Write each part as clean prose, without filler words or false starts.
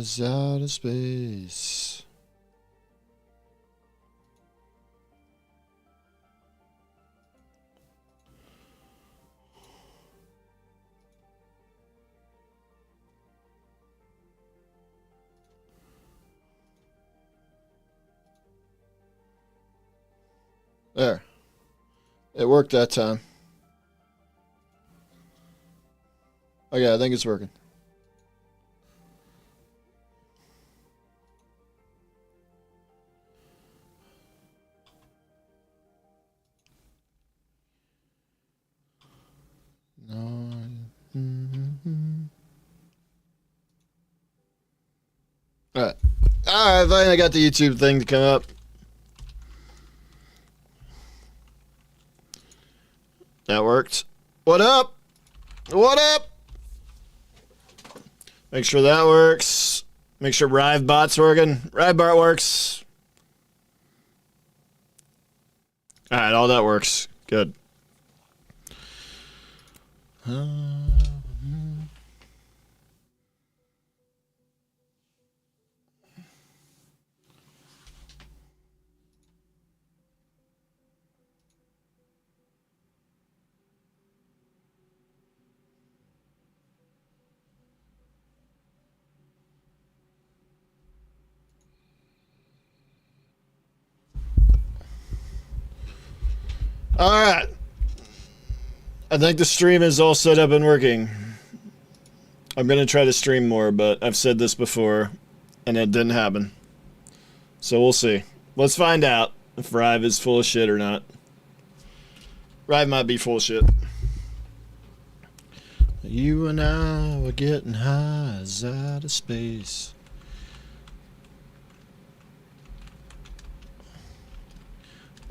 Eyes out of space. There. It worked that time. Okay, I think it's working. No. Alright. Alright, finally I got the YouTube thing to come up. That worked. What up? What up? Make sure that works. Make sure Ryve bot's working. Ryve bot works. Alright, all that works. Good. Alright. I think the stream is all set up and working. I'm going to try to stream more, but I've said this before, and it didn't happen. So we'll see. Let's find out if Ryve is full of shit or not. Ryve might be full of shit. You and I were getting high as out of space.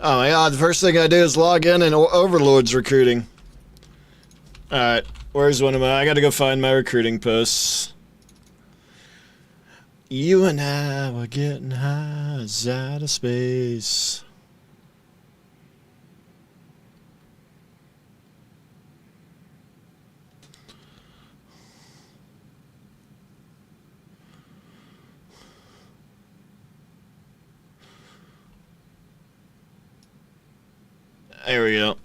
Oh my god, the first thing I do is log in and Overlord's recruiting. Alright, where's one of my... I gotta go find my recruiting posts. You and I were getting high as out of space. There we go.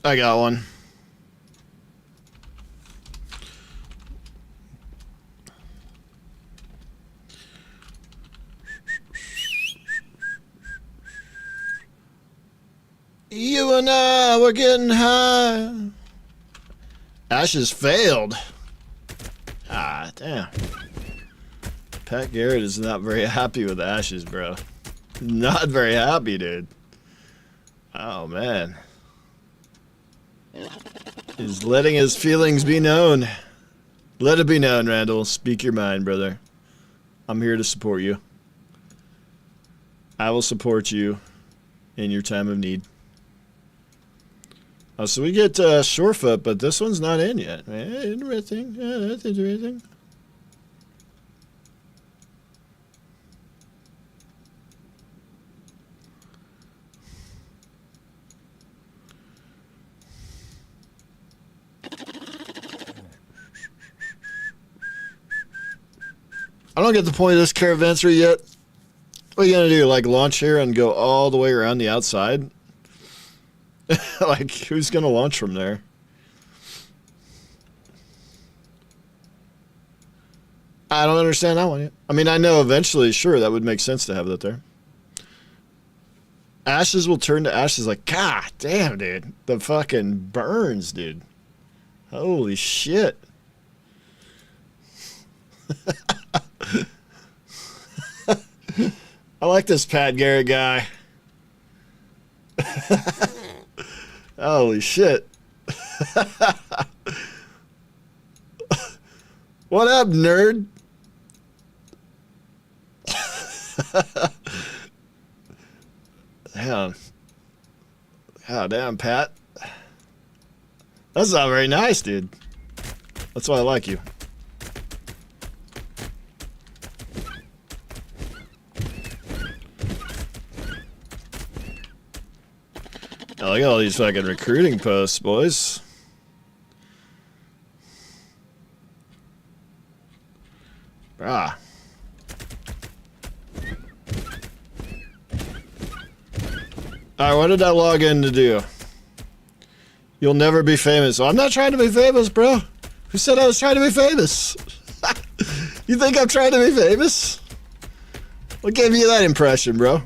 I got one. You and I were getting high. Ashes failed. Ah, damn. Pat Garrett is not very happy with Ashes, bro. Not very happy, dude. Oh, man. He's letting his feelings be known. Let it be known, Randall. Speak your mind, brother. I'm here to support you. I will support you in your time of need. Oh, so we get Shorefoot, but this one's not in yet. Interesting. Yeah, that's interesting. I don't get the point of this caravanserai yet. What are you gonna do? Like launch here and go all the way around the outside? Like, who's gonna launch from there? I don't understand that one yet. I mean, I know eventually, sure, that would make sense to have that there. Ashes will turn to ashes. Like, god damn, dude. The fucking burns, dude. Holy shit. I like this Pat Garrett guy. Holy shit. What up, nerd? Damn. God damn, Pat. That's not very nice, dude. That's why I like you. Oh, look at all these fucking recruiting posts, boys. Ah. Alright, what did I log in to do? You'll never be famous. I'm not trying to be famous, bro. Who said I was trying to be famous? You think I'm trying to be famous? What gave you that impression, bro?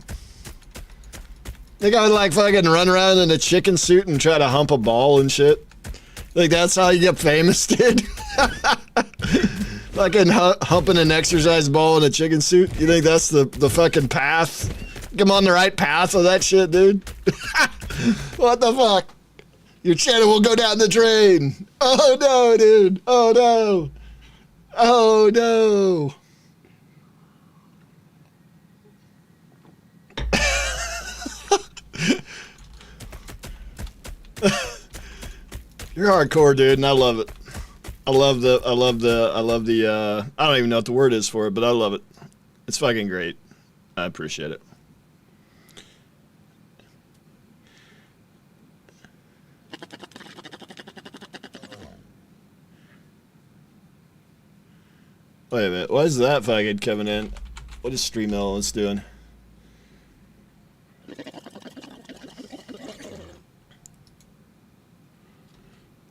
Think I would like fucking run around in a chicken suit and try to hump a ball and shit? Think that's how you get famous, dude? Fucking humping an exercise ball in a chicken suit? You think that's the fucking path? I'm on the right path of that shit, dude? What the fuck? Your channel will go down the drain. Oh no, dude. Oh no. Oh no. You're hardcore, dude, and I love it. I love the I don't even know what the word is for it, but I love it. It's fucking great. I appreciate it. Wait a minute, what is that fucking coming in? What is Stream Elements doing?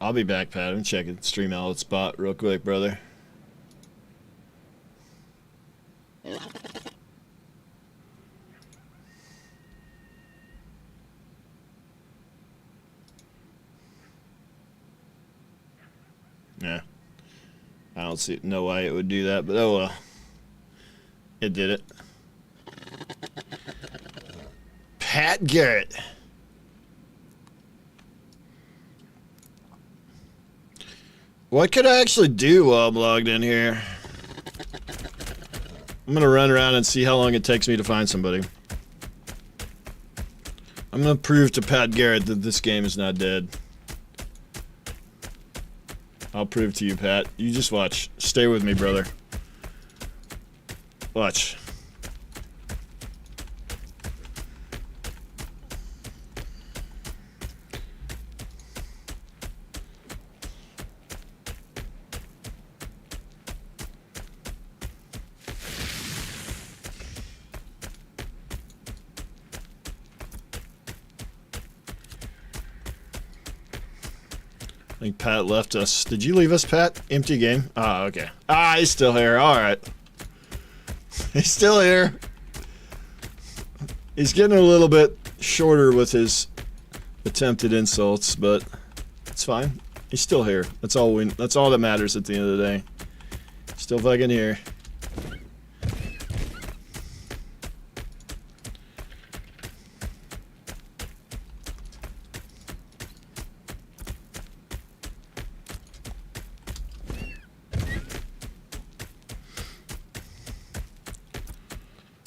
I'll be back, Pat. I'm checking Stream Elements spot real quick, brother. Yeah. I don't know why it would do that, but oh well. It did it. Pat Garrett. What could I actually do while I'm logged in here? I'm gonna run around and see how long it takes me to find somebody. I'm gonna prove to Pat Garrett that this game is not dead. I'll prove to you, Pat. You just watch. Stay with me, brother. Watch. I think Pat left us. Did you leave us, Pat? Empty game? Ah, okay. Ah, he's still here. Alright. He's still here. He's getting a little bit shorter with his attempted insults, but it's fine. He's still here. That's all that matters at the end of the day. Still fucking here.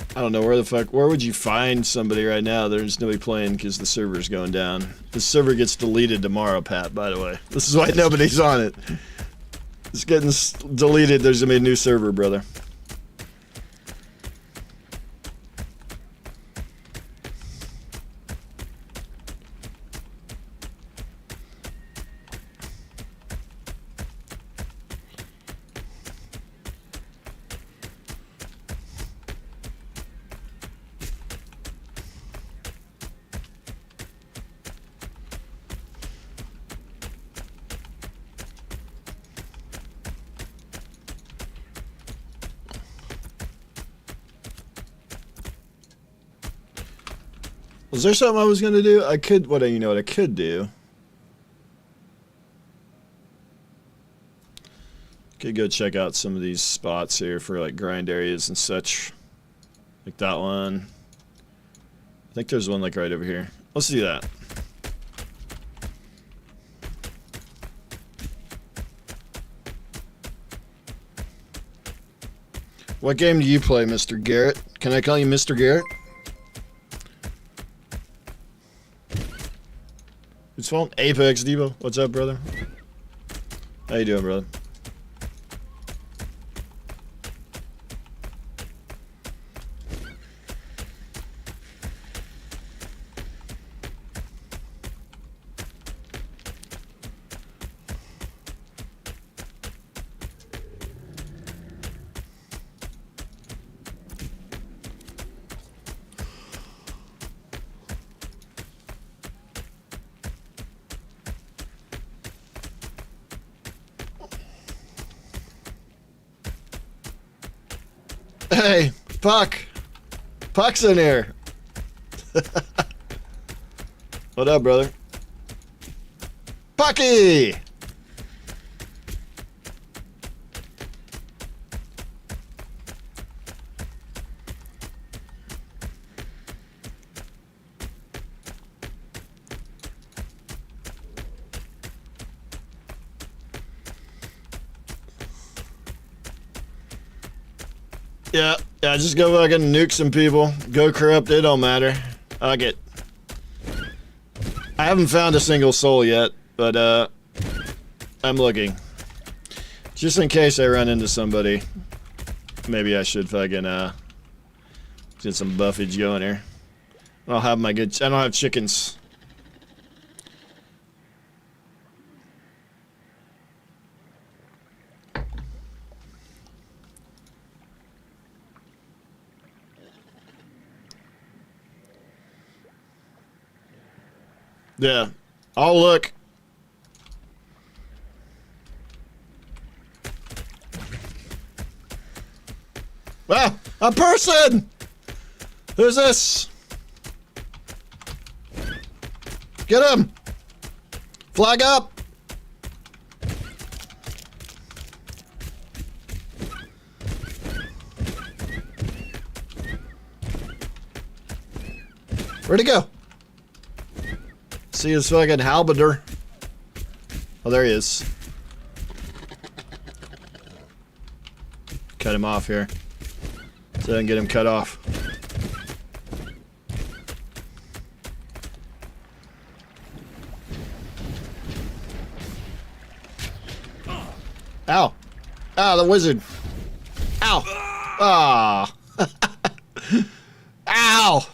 I don't know where would you find somebody right now? There's nobody playing because the server's going down. The server gets deleted tomorrow, Pat, by the way. This is why nobody's on it. It's getting deleted. There's gonna be a new server, brother. Was there something I was gonna do? I could. You know what I could do? Could go check out some of these spots here for like grind areas and such, like that one. I think there's one like right over here. Let's do that. What game do you play, Mr. Garrett? Can I call you Mr. Garrett? Who's phone? Apex Debo. What's up, brother? How you doing, brother? Hey, Puck. Puck's in here. What up, brother? Pucky! Yeah, just go fucking nuke some people. Go corrupt, it don't matter. Fuck it. I haven't found a single soul yet, but I'm looking. Just in case I run into somebody. Maybe I should fucking get some buffage going here. I'll have my good. I don't have chickens. Yeah, I'll look. Ah, a person! Who's this? Get him! Flag up! Where'd he go? See his fucking halberdier. Oh, there he is. Cut him off here. So I can get him cut off. Ow. Ah, the wizard. Ow. Ah. Ow.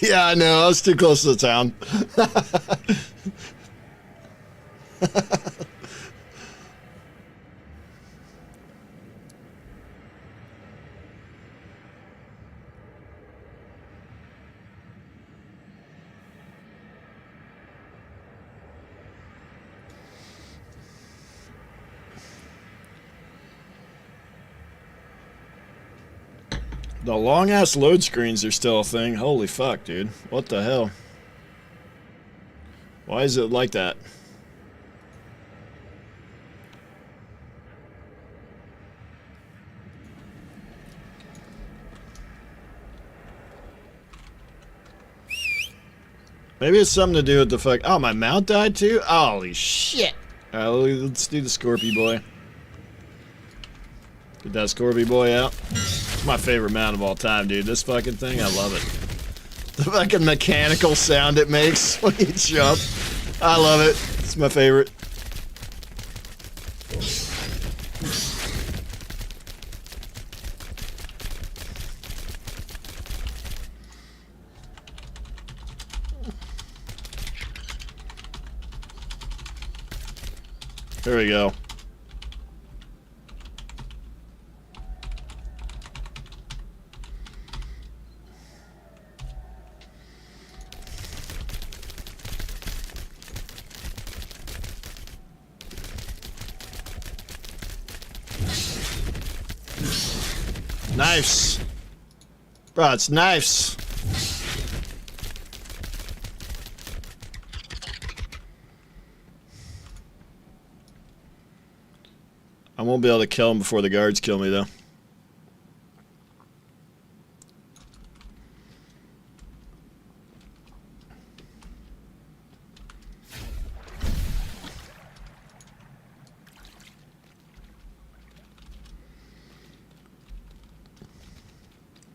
Yeah, I know. I was too close to the town. The long-ass load screens are still a thing. Holy fuck, dude. What the hell? Why is it like that? Maybe it's something to do with the fuck. Oh, my mount died too? Holy shit. Alright, let's do the Scorpy boy. Get that Scorpy boy out. It's my favorite mount of all time, dude. This fucking thing, I love it. The fucking mechanical sound it makes when you jump. I love it. It's my favorite. There we go. Knives. Bro, it's knives. I won't be able to kill him before the guards kill me, though.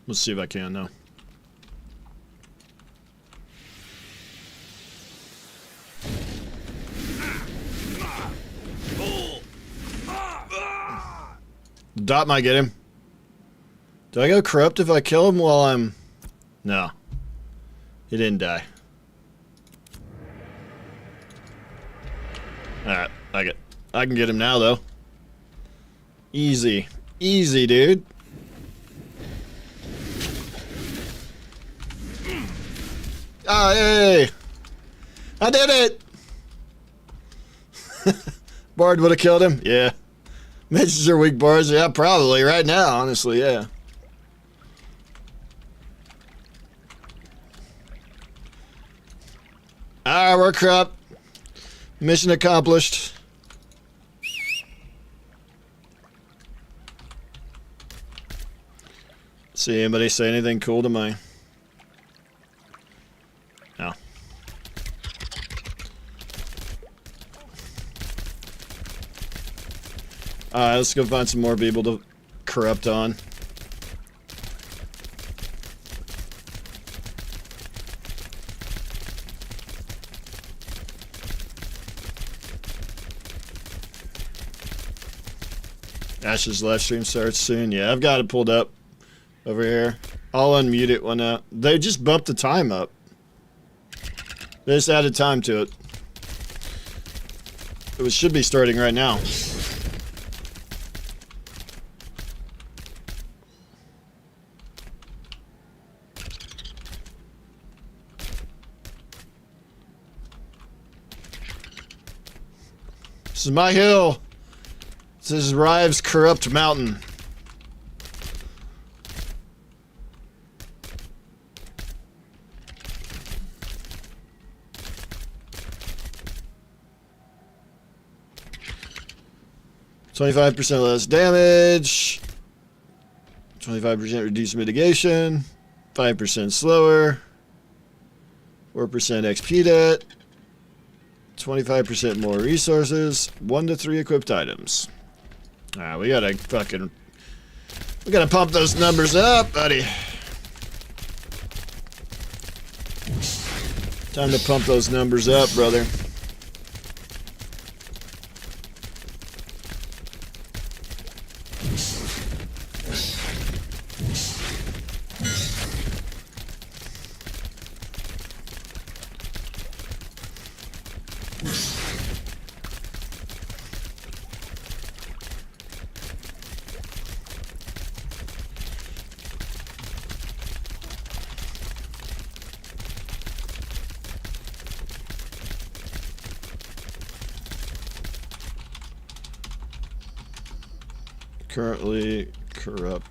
Let's see if I can now. Dot might get him. Do I go corrupt if I kill him while I'm... No. He didn't die. Alright, I can get him now, though. Easy. Easy, dude. Oh, hey! I did it! Bard would have killed him? Yeah. Mages are weak bards? Yeah, probably. Right now, honestly, yeah. Alright, we're corrupt. Mission accomplished. See anybody say anything cool to me? No. Alright, let's go find some more people to corrupt on. Ash's live stream starts soon. Yeah, I've got it pulled up over here. I'll unmute it when they just bumped the time up. They just added time to it. It should be starting right now. This is my hill. This is Ryve's corrupt mountain. %25% less damage. 25% reduced mitigation. 5% slower. 4% XP det. 25% more resources. 1 to 3 equipped items. Alright, we gotta pump those numbers up, buddy. Time to pump those numbers up, brother. Currently corrupt.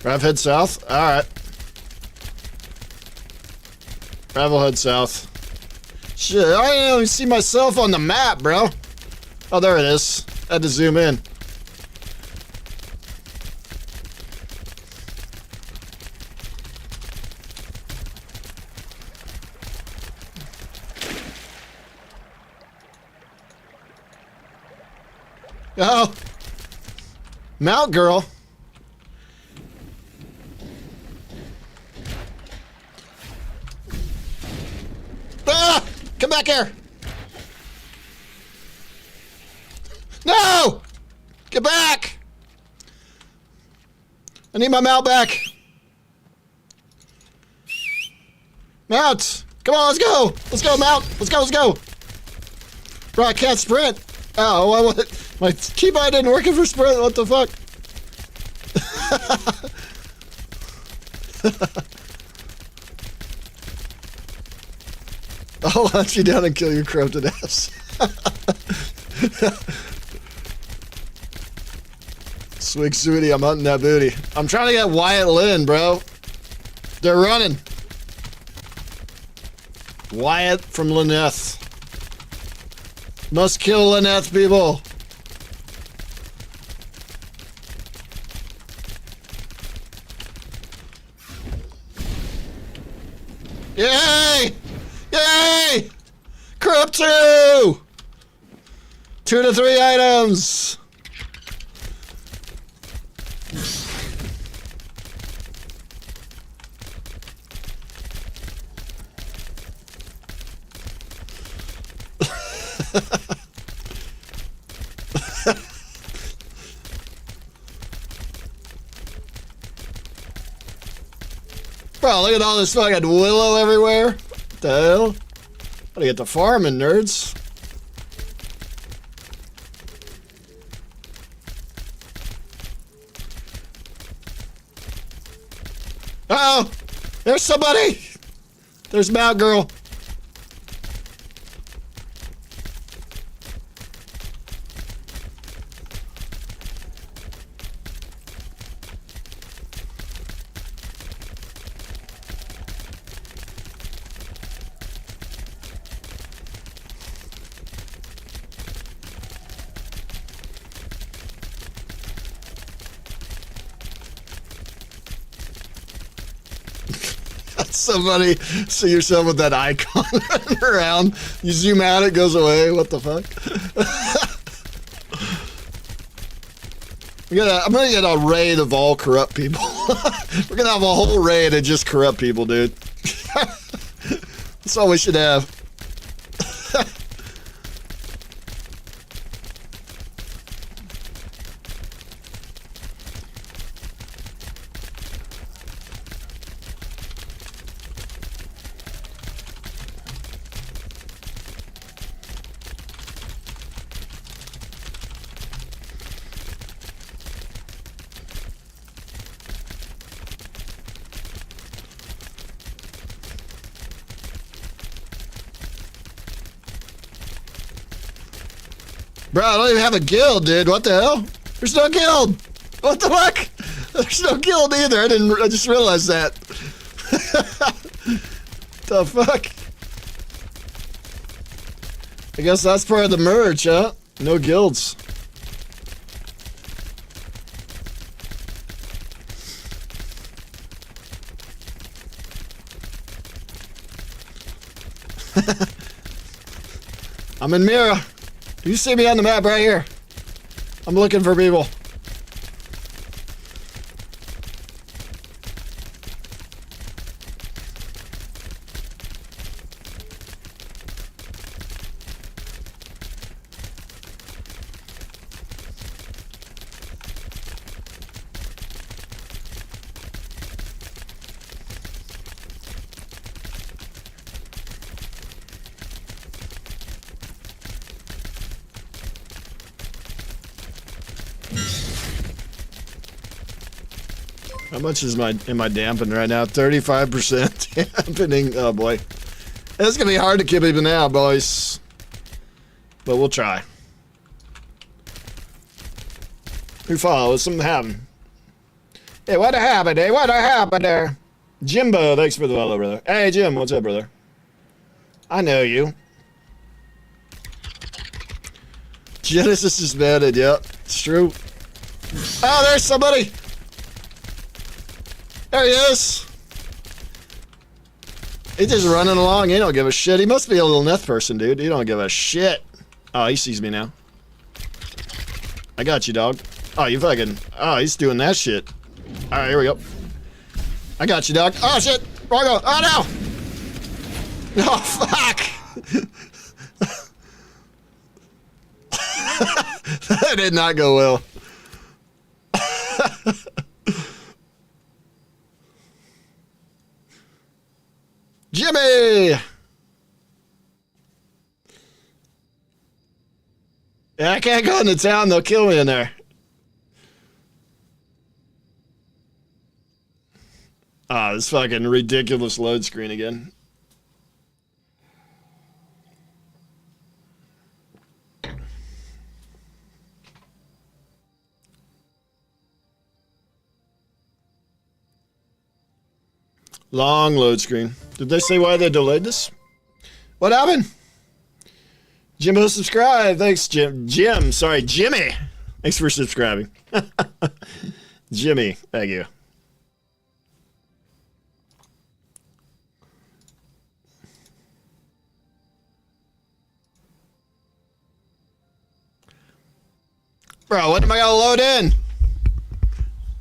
Ryve head south? Alright. Ryve will head south. Shit, I didn't even see myself on the map, bro. Oh, there it is. I had to zoom in. Oh. Mount girl. Ah! Come back here! No! Get back! I need my mount back. Mount! Come on, let's go! Let's go, mount! Let's go, let's go! Bro, I can't sprint! Oh, my keybind didn't work for sprint, what the fuck? I'll hunt you down and kill your corrupted ass. Swig Sweetie, I'm hunting that booty. I'm trying to get Wyatt Lynn, bro. They're running. Wyatt from Lyneth. Must kill Lyneth, people. Yay! Yay! Corrupt 2! 2 to 3 items! Bro, look at all this fucking willow everywhere. What the hell? Gotta get to farming, nerds. Uh-oh! There's somebody! There's Mount Girl. Somebody see yourself with that icon running around. You zoom out, it goes away. What the fuck? I'm gonna get a raid of all corrupt people. We're gonna have a whole raid of just corrupt people, dude. That's all we should have. Bro, I don't even have a guild, dude. What the hell? There's no guild. What the fuck? There's no guild either. I just realized that. The fuck? I guess that's part of the merge, huh? No guilds. I'm in Mira. You see me on the map right here. I'm looking for people. How much is in my dampen right now? 35% dampening. Oh boy. It's gonna be hard to keep even now, boys. But we'll try. Who follows? Something happened. Hey, what happened, eh? What happened there? Jimbo, thanks for the follow, brother. Hey, Jim, what's up, brother? I know you. Genesis is banned, yep. It's true. Oh, there's somebody! There he is! He's just running along, he don't give a shit. He must be a little Neth person, dude. He don't give a shit. Oh, he sees me now. I got you, dog. Oh, you fucking... Oh, he's doing that shit. Alright, here we go. I got you, dog. Oh, shit! Wrong go. Oh, no! Oh, fuck! That did not go well. Jimmy! Yeah, I can't go into town, they'll kill me in there. Ah, this fucking ridiculous load screen again. Long load screen. Did they say why they delayed this? What happened? Jimbo subscribe. Thanks, Jim. Sorry, Jimmy. Thanks for subscribing. Jimmy, thank you. Bro, when am I gonna load in?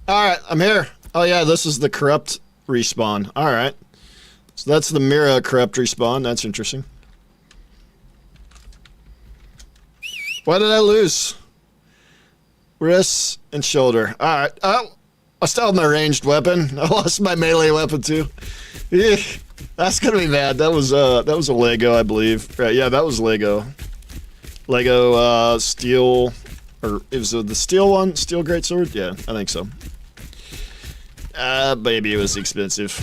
Alright, I'm here. Oh yeah, this is the corrupt respawn. Alright. So that's the Mira corrupt respawn. That's interesting. Why did I lose? Wrist and shoulder. Alright. Oh, I still have my ranged weapon. I lost my melee weapon too. Eek, that's gonna be bad. That was a Lego, I believe. Right? Yeah, that was Lego. Lego steel, or is it the steel one? Steel greatsword? Yeah, I think so. Maybe it was expensive.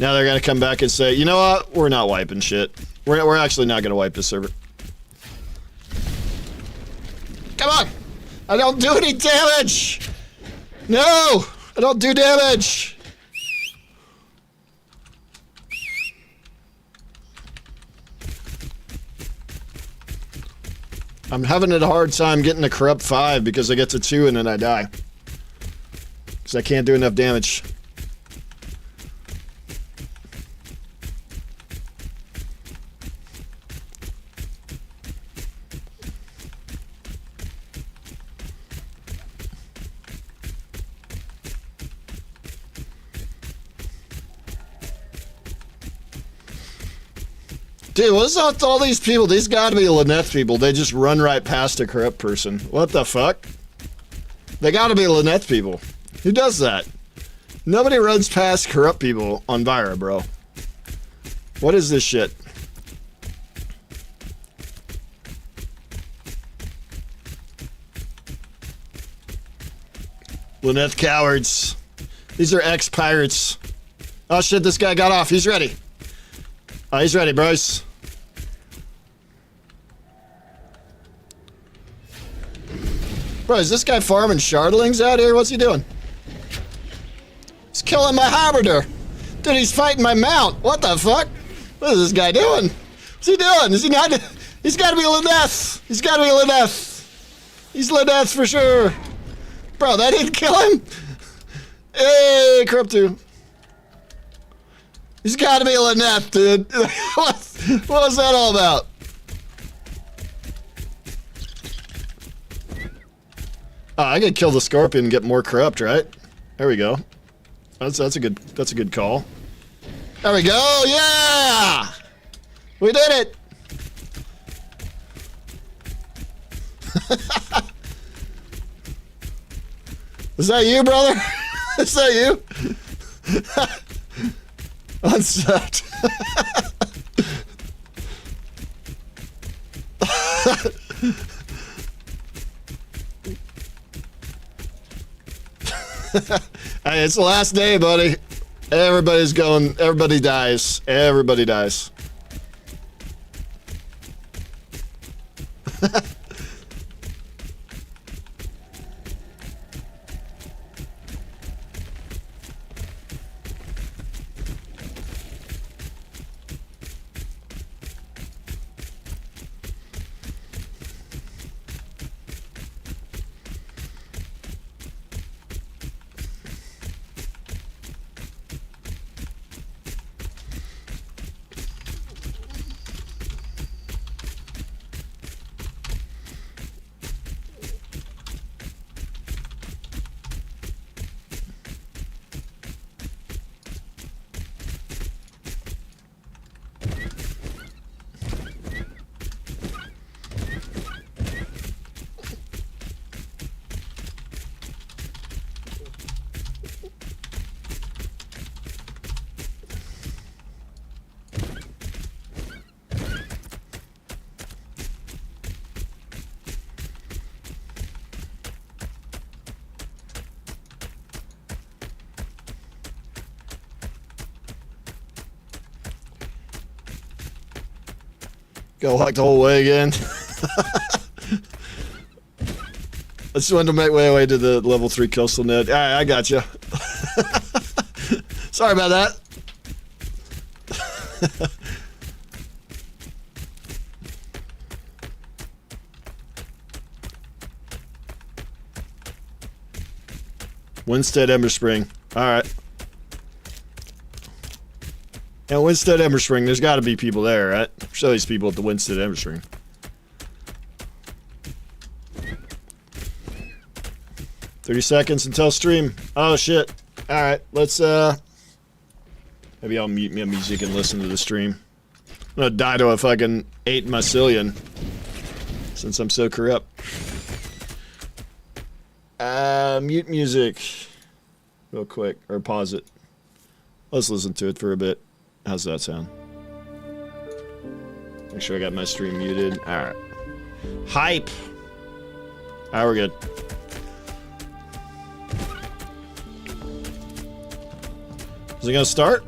Now they're gonna come back and say, you know what? We're not wiping shit. We're actually not gonna wipe the server. Come on! I don't do any damage! No! I don't do damage! I'm having a hard time getting to corrupt 5 because I get to 2 and then I die. Because I can't do enough damage. Dude, what's up with all these people? These gotta be Lyneth people. They just run right past a corrupt person. What the fuck? They gotta be Lyneth people. Who does that? Nobody runs past corrupt people on Vira, bro. What is this shit? Lyneth cowards. These are ex-pirates. Oh shit, this guy got off. He's ready. Oh, he's ready, bros. Bro, is this guy farming shardlings out here? What's he doing? He's killing my harbinger. Dude, he's fighting my mount. What the fuck? What is this guy doing? What's he doing? Is he not? He's gotta be Lyneth. He's gotta be Lyneth. He's Lyneth for sure. Bro, that didn't kill him? Hey, Corrupt 2. He's gotta be Lyneth, dude. What was that all about? Oh, I could kill the scorpion and get more corrupt, right? There we go. That's a good call. There we go, yeah! We did it! Is that you, brother? Is that you? Unsubbed. Hey, it's the last day, buddy. Everybody's going. Everybody dies. Everybody dies. Go like the whole way again. I just wanted to make my way to the level 3 coastal net. Alright, I got you. Sorry about that. Winstead Emberspring. Alright. And Winstead Emberspring, there's got to be people there, right? Show these people at the Winstead Emberspring. $30 until stream. Oh shit. Alright, let's maybe I'll mute my music and listen to the stream. I'm gonna die to a fucking 8 mycelium. Since I'm so corrupt. Mute music real quick, or pause it. Let's listen to it for a bit. How's that sound? Make sure I got my stream muted. Alright. Hype! Alright, we're good. Is it gonna start?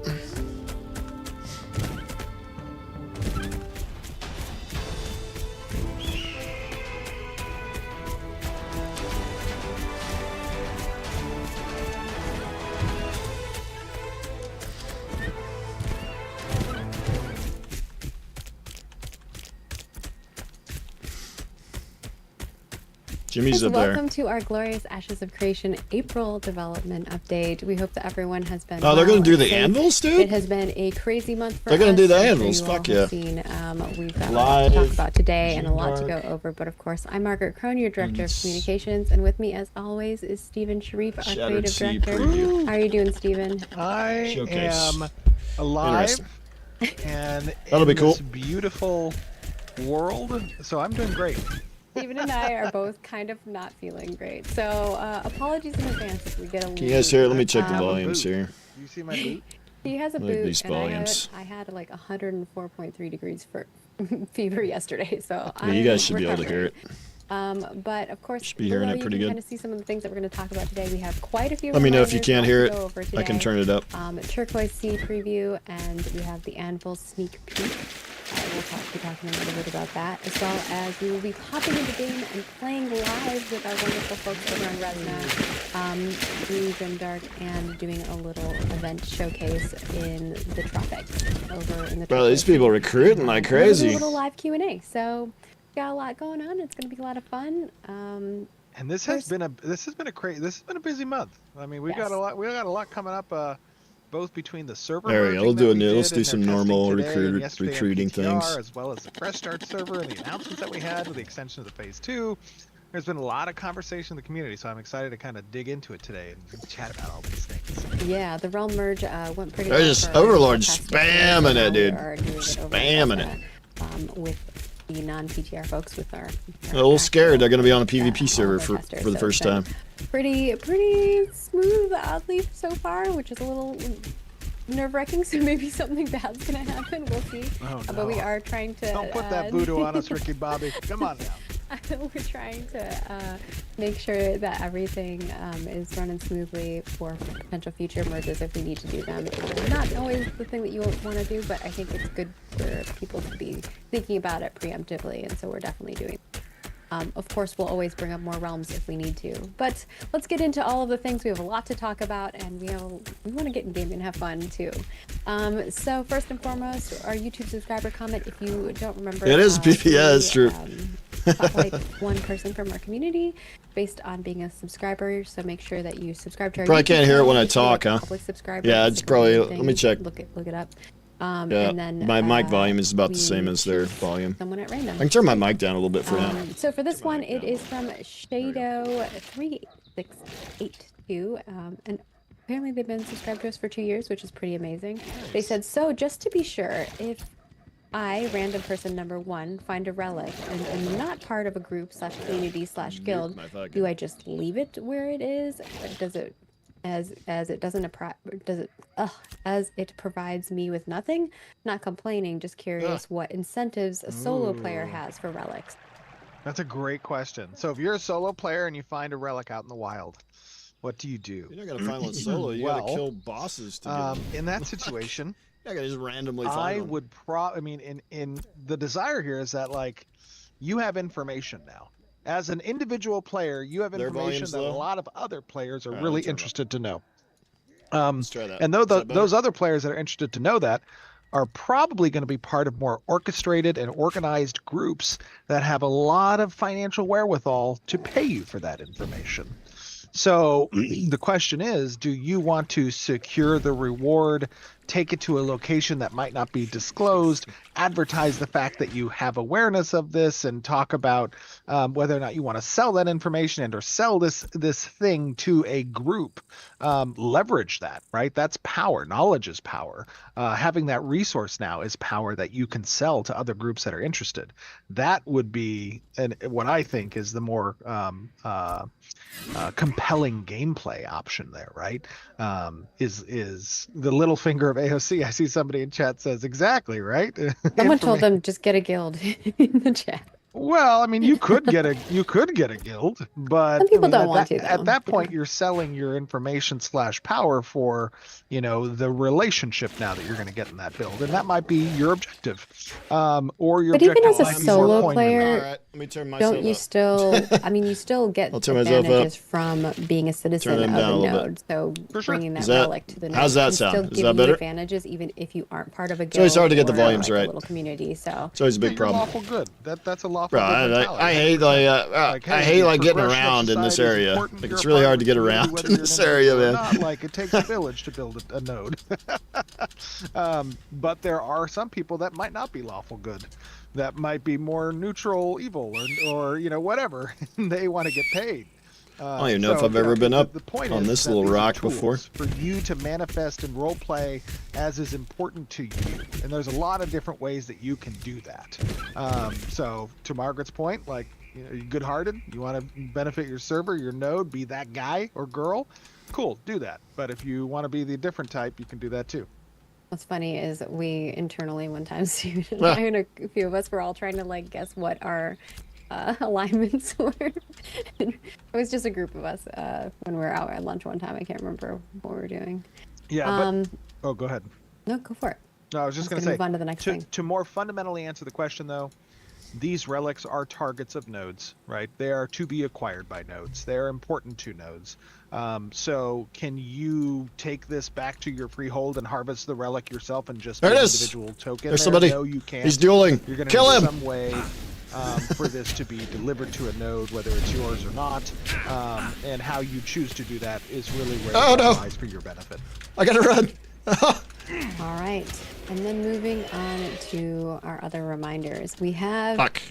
Jimmy's up there. Welcome to our Glorious Ashes of Creation April development update. We hope that everyone has been. Oh, they're going to do the anvils, dude? It has been a crazy month for us. They're going to do the anvils. Fuck yeah. We've got a lot to talk about today and a lot to go over. But of course, I'm Margaret Crone, your Director of Communications. And with me, as always, is Stephen Sharif, our Creative Director. How are you doing, Stephen? I am alive and that'll be cool. This beautiful world. So I'm doing great. Stephen and I are both kind of not feeling great, so apologies in advance if we get a little. Can you guys hear? Let me check the volumes here. You see my boot? He has a Like boot, these and I had like 104.3 degrees for fever yesterday, so yeah, you guys should be able to hear it. But of course, Should be hearing it pretty good. Kind of see some of the things that we're going to talk about today. We have quite a few. Let me know if you can't hear it. I can turn it up. Turquoise Sea preview, and we have the Anvil sneak peek. We'll be talking a little bit about that, as well as we will be hopping into game and playing live with our wonderful folks over on Resna, Blue Grimdark, and doing a little event showcase in the tropics over in the. Bro, these people recruiting like crazy. A little live Q&A, so got a lot going on. It's going to be a lot of fun. And this has been a busy month. I mean, we got a lot coming up. Both between the server. There we go. Let's do some normal recruiting things, as well as the fresh start server and the announcements that we had with the extension of the phase 2. There's been a lot of conversation in the community, so I'm excited to kind of dig into it today and chat about all these things. Yeah, the realm merge went pretty. They're just Overlord spamming it, dude. Spamming it. With the non-PTR folks, with our a little scared. They're going to be on a PvP server for the first time. Pretty smooth, oddly, so far, which is a little nerve-wracking. So maybe something bad's going to happen. We'll see. Oh, no. But we are trying to. Don't put that voodoo on us, Ricky Bobby. Come on now. We're trying to make sure that everything is running smoothly for potential future merges if we need to do them. Not always the thing that you want to do, but I think it's good for people to be thinking about it preemptively, and so we're definitely doing. Of course, we'll always bring up more realms if we need to. But let's get into all of the things. We have a lot to talk about, and we want to get in game and have fun too. So first and foremost, our YouTube subscriber comment. If you don't remember, it is PPS. It's true. Like one person from our community based on being a subscriber, so make sure that you subscribe to our probably YouTube can't hear it when I channel. talk, huh? Public subscriber. Yeah, it's probably. Let me check. Look it up. Yeah, and then, my mic volume is about the same as their volume. Someone at random. I can turn my mic down a little bit for now. So for this one, it is from Shado3682, and apparently they've been subscribed to us for 2 years, which is pretty amazing. Nice. They said, so just to be sure, if I, random person number 1, find a relic and am not part of a group / community / guild, do I just leave it where it is? Does it, as it provides me with nothing? Not complaining, just curious what incentives a solo player has for relics. That's a great question. So if you're a solo player and you find a relic out in the wild, what do you do? You're not gonna find one solo. You gotta kill bosses to get in that situation. I gotta just randomly find I one. would in the desire here is that, like, you have information now. As an individual player, you have information that a lot of other players are really interested to know. Let's try that. And those other players that are interested to know that are probably going to be part of more orchestrated and organized groups that have a lot of financial wherewithal to pay you for that information. So the question is, do you want to secure the reward take it to a location that might not be disclosed, advertise the fact that you have awareness of this, and talk about whether or not you want to sell that information and or sell this thing to a group. Leverage that, right? That's power. Knowledge is power. Having that resource now is power that you can sell to other groups that are interested. That would be, and what I think is the more compelling gameplay option there, right? Is the little finger of AOC. I see somebody in chat says exactly, right? Someone told them just get a guild in the chat. Well, I mean, you could get a guild, but Some people I mean, don't want to, though. at that point, you're selling your information / power for, the relationship now that you're going to get in that build, and that might be your objective, or your. But even objective as a might be more solo coin player, related. All right, let me turn myself don't you up. still? I mean, you still get I'll turn myself advantages from being a citizen them of down a a little node. So For sure. bringing that, Is that- relic to the node how's that can sound? still Is give that you better? advantages, even if you aren't part of a guild. always hard to get the or, volumes like, right. A little community. So It's always a big You're problem. lawful good. That's a lawful Bro, good mentality. I hate Like, I hey, hate like getting progression of around in this society is area. important. Like You're it's a really part hard of to the get community, around whether in you're this in a area, node or man. not. Like it takes a village to build a node. But there are some people that might not be lawful good, that might be more neutral evil, or whatever. They want to get paid. I don't even know if I've ever been up the point on is this that little these are rock tools before. for you to manifest and role play as is important to you, and there's a lot of different ways that you can do that. So to Margaret's point, like, you're good-hearted, you want to benefit your server, your node, be that guy or girl, cool, do that. But if you want to be the different type, you can do that too. what's funny is we internally one time, Steven and Ah. I and a few of us were all trying to like guess what our alignments were. It was just a group of us when we were out at lunch one time. I can't remember what we were doing. Yeah, but go ahead. No, go for it. No, I was just I going was to say, move on to the next thing. to more fundamentally answer the question, though, these relics are targets of nodes, right? They are to be acquired by nodes. They're important to nodes. So can you take this back to your freehold and harvest the relic yourself and just There get it an is. individual token? There's somebody. No, you can't. He's dueling. You're going to Kill need him. some way for this to be delivered to a node, whether it's yours or not. And how you choose to do that is really where Oh, it no. lies for your benefit. I gotta run. All right. And then moving on to our other reminders. We have Fuck.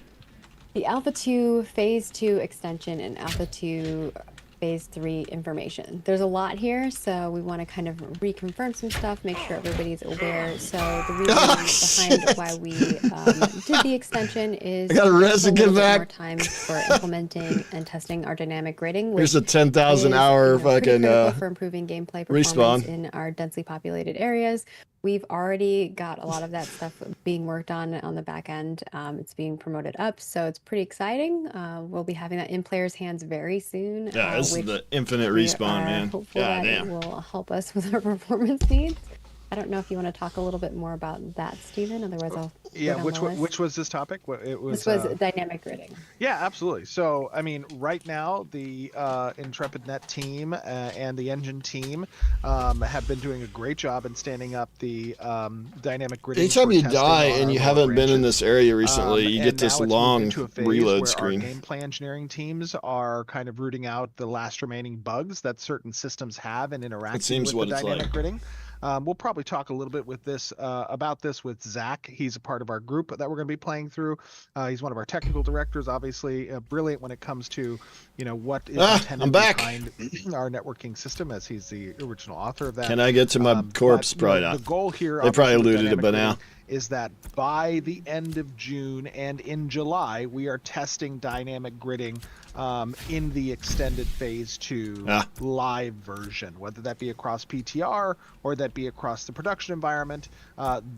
the Alpha 2 Phase 2 extension and Alpha 2 Phase 3 information. There's a lot here, so we want to kind of reconfirm some stuff, make sure everybody's aware. So the reason behind why we did the extension is I gotta rest and a get little bit back. more time for implementing and testing our dynamic gridding. Here's which a 10,000 is, hour pretty fucking critical for improving gameplay performance respawn. in our densely populated areas. We've already got a lot of that stuff being worked on the back end. It's being promoted up, so it's pretty exciting. We'll be having that in players' hands very soon. Yeah, this is which the infinite we respawn, are man. hopeful God that it damn. will help us with our performance needs. I don't know if you want to talk a little bit more about that, Stephen. Otherwise, I'll Yeah, go down which the list. which was this topic? It was. This was dynamic gridding. Yeah, absolutely. So, I mean, right now, the IntrepidNet team and the Engine team have been doing a great job in standing up the dynamic gridding. Anytime for you testing die on and our you lower haven't been in branches. this area recently, you And get this now it's moved long into a phase reload where screen. Our gameplay engineering teams are kind of rooting out the last remaining bugs that certain systems have and interacting seems with what the it's dynamic like. gridding. We'll probably talk a little bit with this about this with Zach. He's a part of our group that we're going to be playing through. He's one of our technical directors, obviously brilliant when it comes to what is intended I'm back. behind our networking system, as he's the original author of that. Can I get to my corpse? But, Probably the not. goal here, They probably obviously, with looted it by dynamic now. gridding is that by the end of June and in July, we are testing dynamic gridding in the extended phase 2 live version, whether that be across PTR or that be across the production environment.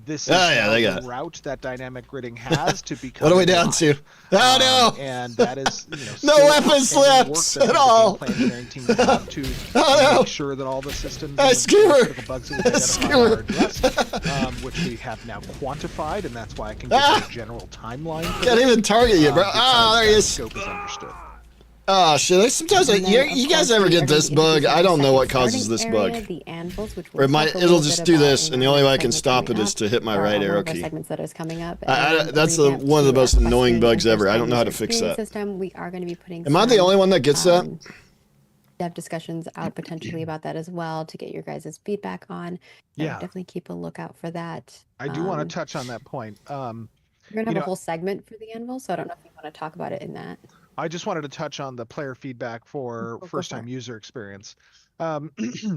This is they the got route that dynamic gridding has to become. What are we down live. to? Oh no! And that is No still weapon outstanding work slips that at the all. gameplay engineering team have to no. make sure that all the systems Hey, and Skewer! critical bugs that we've identified are addressed, which we have now quantified, and that's why I can give you a general timeline. For Can't this, even target you, bro. because Ah, there he that is. Scope is understood. Oh shit! Sometimes And then, you of guys course, ever we get are this gonna be bug? I don't know what starting causes this area, bug. The anvils, which Or it we'll might, talk a it'll little just bit do about this, in and the our only way I can segment stop coming it is up, to hit my or right one arrow of our key. segments that is coming up. That's one of the most annoying bugs ever. I don't know how to fix that. System. We are going to be putting. Am I the some, only one that gets that? dev discussions out potentially about that as well to get your guys' feedback on. So Yeah. definitely keep a lookout for that. I do want to touch on that point. We're gonna have you a know, whole segment for the anvil, so I don't know if you want to talk about it in that. I just wanted to touch on the player feedback for Go first for time it. user experience.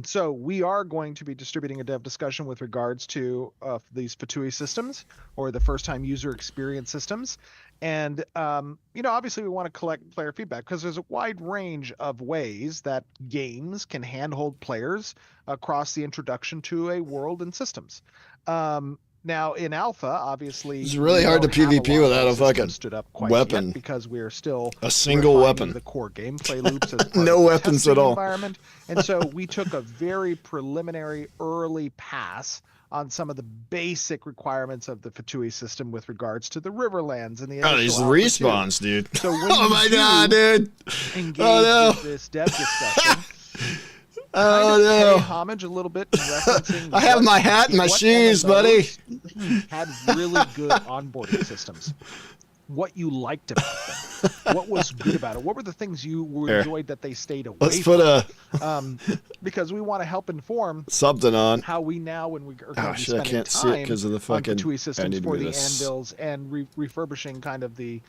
So we are going to be distributing a dev discussion with regards to these Fatui systems or the first time user experience systems. And, obviously we want to collect player feedback because there's a wide range of ways that games can handhold players across the introduction to a world and systems. Now in alpha, obviously, It's really we hard to don't have PvP lot of without those a fucking systems stood up quite weapon. yet because we're still A single refining weapon. the core gameplay loops as part No of the weapons at testing all. environment. And so we took a very preliminary early pass on some of the basic requirements of the Fatui system with regards to the Riverlands and the Oh, these initial alpha respawns, dude. So when Oh you my do god, dude. engage Oh no. with this dev discussion, Oh kind of pay no. homage a little bit in referencing I have my hat and my what shoes, buddy. MMOs had really good onboarding systems. What you liked about them, what was good about it, what were the things you enjoyed that they stayed away Let's from? put Because we want to help inform something on. how we now, when we are Oh going to be shit, I spending can't see it time because of the on fucking. Fatui I systems need to for move the this. anvils and refurbishing kind of the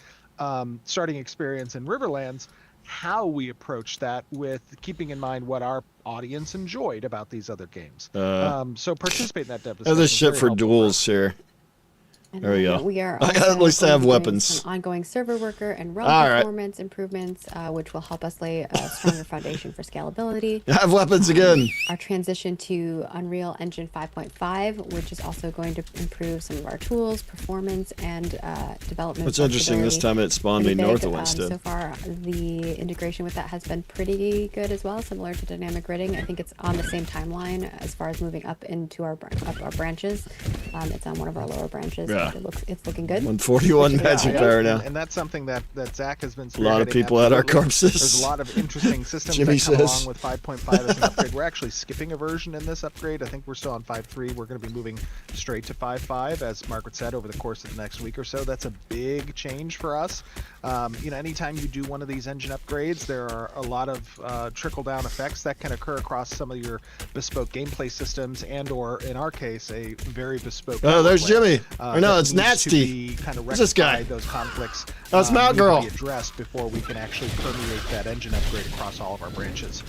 starting experience in Riverlands, how we approach that with keeping in mind what our audience enjoyed about these other games. So participate in that dev discussion. Oh, this shit Very for helpful duels us. here. And There we then go. We are I gotta also at least going have to be doing weapons. some ongoing server worker and realm All right. performance improvements, which will help us lay a stronger foundation for scalability. I have weapons again. Our transition to Unreal Engine 5.5, which is also going to improve some of our tools, performance, and development. What's interesting this time it spawned me Pretty north big. of instead. So far, the integration with that has been pretty good as well, similar to dynamic gridding. I think it's on the same timeline as far as moving up into our branches. It's on one of our lower branches. Yeah. But it's looking good. 141 magic Yeah. power now. And that's something that Zach has been A lot of spearheading, people at our absolutely. corpses. There's a lot of interesting systems Jimmy that come says. along with 5.5 as an upgrade. We're actually skipping a version in this upgrade. I think we're still on 5.3. We're going to be moving straight to 5.5, as Margaret said, over the course of the next week or so. That's a big change for us. Anytime you do one of these engine upgrades, there are a lot of trickle-down effects that can occur across some of your bespoke gameplay systems, and/or in our case, a very bespoke. Oh, there's gameplay, Jimmy. Or no, that it's needs to Natsty. be kind of Who's this guy? rectified. Those conflicts Oh, it's Mount need to Girl. be addressed before we can actually permeate that engine upgrade across all of our branches.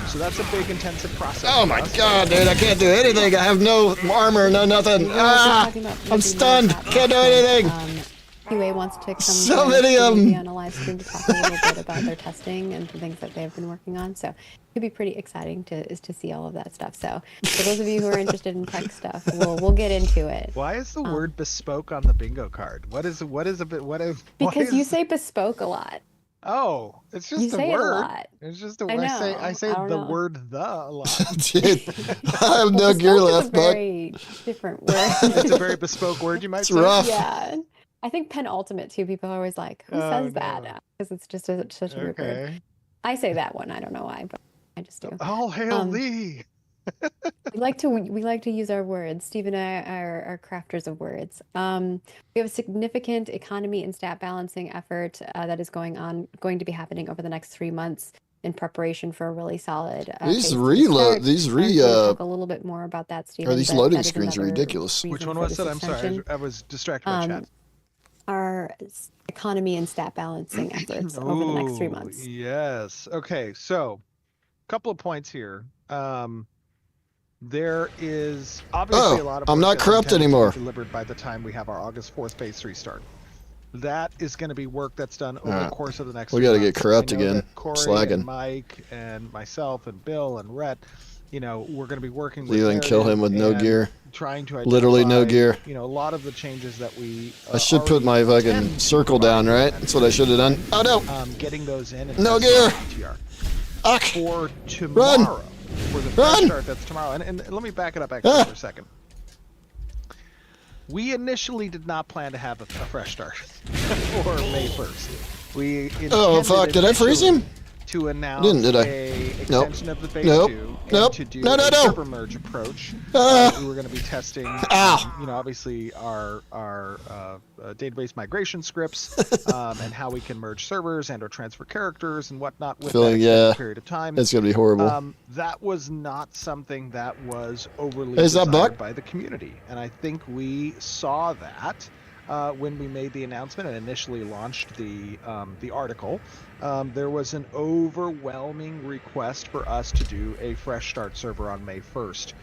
So that's a big intensive process. Oh for my us. god, dude, I can't do anything. I have no armor, no nothing. We were Ah, talking about I'm maybe stunned. more about Can't do testing. anything. QA wants to come So join us many of maybe 'em. on a live stream to talk a little bit about their testing and the things that they've been working on. So it could be pretty exciting to see all of that stuff. So for those of you who are interested in tech stuff, we'll get into it. Why is the word bespoke on the bingo card? Because why you is- say bespoke a lot. Oh, it's just You a say it a word. lot. It's just a I word. know. I say I don't the know. word the a lot. Dude, I have no gear Bespoke is left, a but very different word. It's a very bespoke word, you might it's say. rough. Yeah. I think penultimate too. People are always like, who Oh, says no. that? Because it's just such a weird word. Okay. I say that one. I don't know why, but I just do. All hail Um, thee. We like to use our words. Steve and I are crafters of words. We have a significant economy and stat balancing effort that is going to be happening over the next 3 months in preparation for a really solid These phase two reload, start. these We're re, gonna talk a little bit more about that, Stephen. these but loading that is screens are another ridiculous. Which reason one for was this it? I'm sorry. extension. I was distracted by chat. Our economy and stat balancing efforts over the next 3 Ooh, months. Yes. Okay. So, couple of points here. There is obviously a lot of I'm work not that's corrupt intended to be anymore. delivered by the time we have our August 4th phase 3 start. That is going to be work that's done over the Alright. course of the next. We 3 gotta months. get corrupt I know again. that Corey Slacking. and Mike and myself and Bill and Rhett, we're going to be working with. Leland kill him with no and gear. Trying to Literally no identify, gear. A lot of the changes that we. I should put my already fucking intend to circle provide down, in right? that That's what I should have done. Oh no! getting those in. And No testing gear. on TR. Ugh. For tomorrow, for the Run. fresh start, that's tomorrow. And let me back it up actually Ah. for a second. We initially did not plan to have a fresh start for May 1st. We Oh intended fuck! Did I freeze him? to announce did I? a Nope. extension of the phase Nope. 2 Nope. and to do No, no, a no. server merge approach. Ah. We were going to be testing, Ow. you know, obviously our database migration scripts and how we can merge servers and or transfer characters and whatnot with that extended period of time. It's gonna be horrible. That was not something that was overly Is that desired Buck? by the community, and I think we saw that when we made the announcement and initially launched the article. There was an overwhelming request for us to do a fresh start server on May 1st,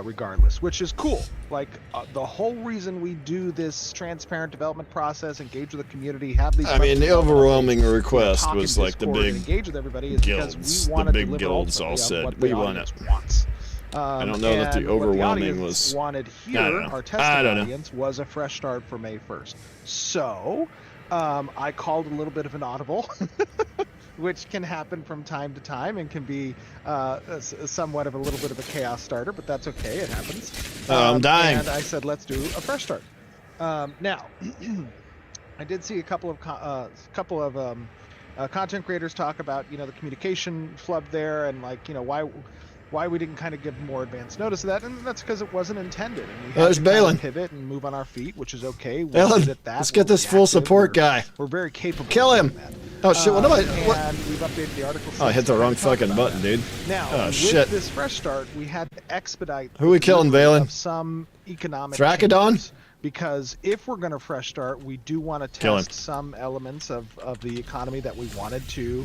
regardless, which is cool. Like the whole reason we do this transparent development process, engage with the community, have these. I mean, the overwhelming request talk in was like the Discord and big engage with everybody is because guilds. we want The to big deliver guilds all ultimately on said, what "We the want audience it." wants. I don't know that the And overwhelming what the was. wanted I here, don't know. our I testing don't know. audience, was a fresh start for May 1st. So I called a little bit of an audible, which can happen from time to time and can be somewhat of a little bit of a chaos starter, but that's okay. It happens. I'm dying. And I said, let's do a fresh start. Now, I did see a couple of content creators talk about, you know, the communication flub there and like, you know, why we didn't kind of give more advance notice of that, and that's because it wasn't intended. And we had There's to kind Balin. of pivot and move on our feet, which is okay. We're Balin, good at that. let's get We're this full reactive. support guy. We're very capable. Kill of him. doing that. Oh shit! What am I? What? And we've updated the article. Oh, I hit the wrong fucking about button, that. dude. Now, Oh, with shit. this fresh start, we had to expedite. Who we killing, delivery Valen? Of some economic Thracodon? changes. Because if we're going to fresh start, we do want to Kill him. test some elements of the economy that we wanted to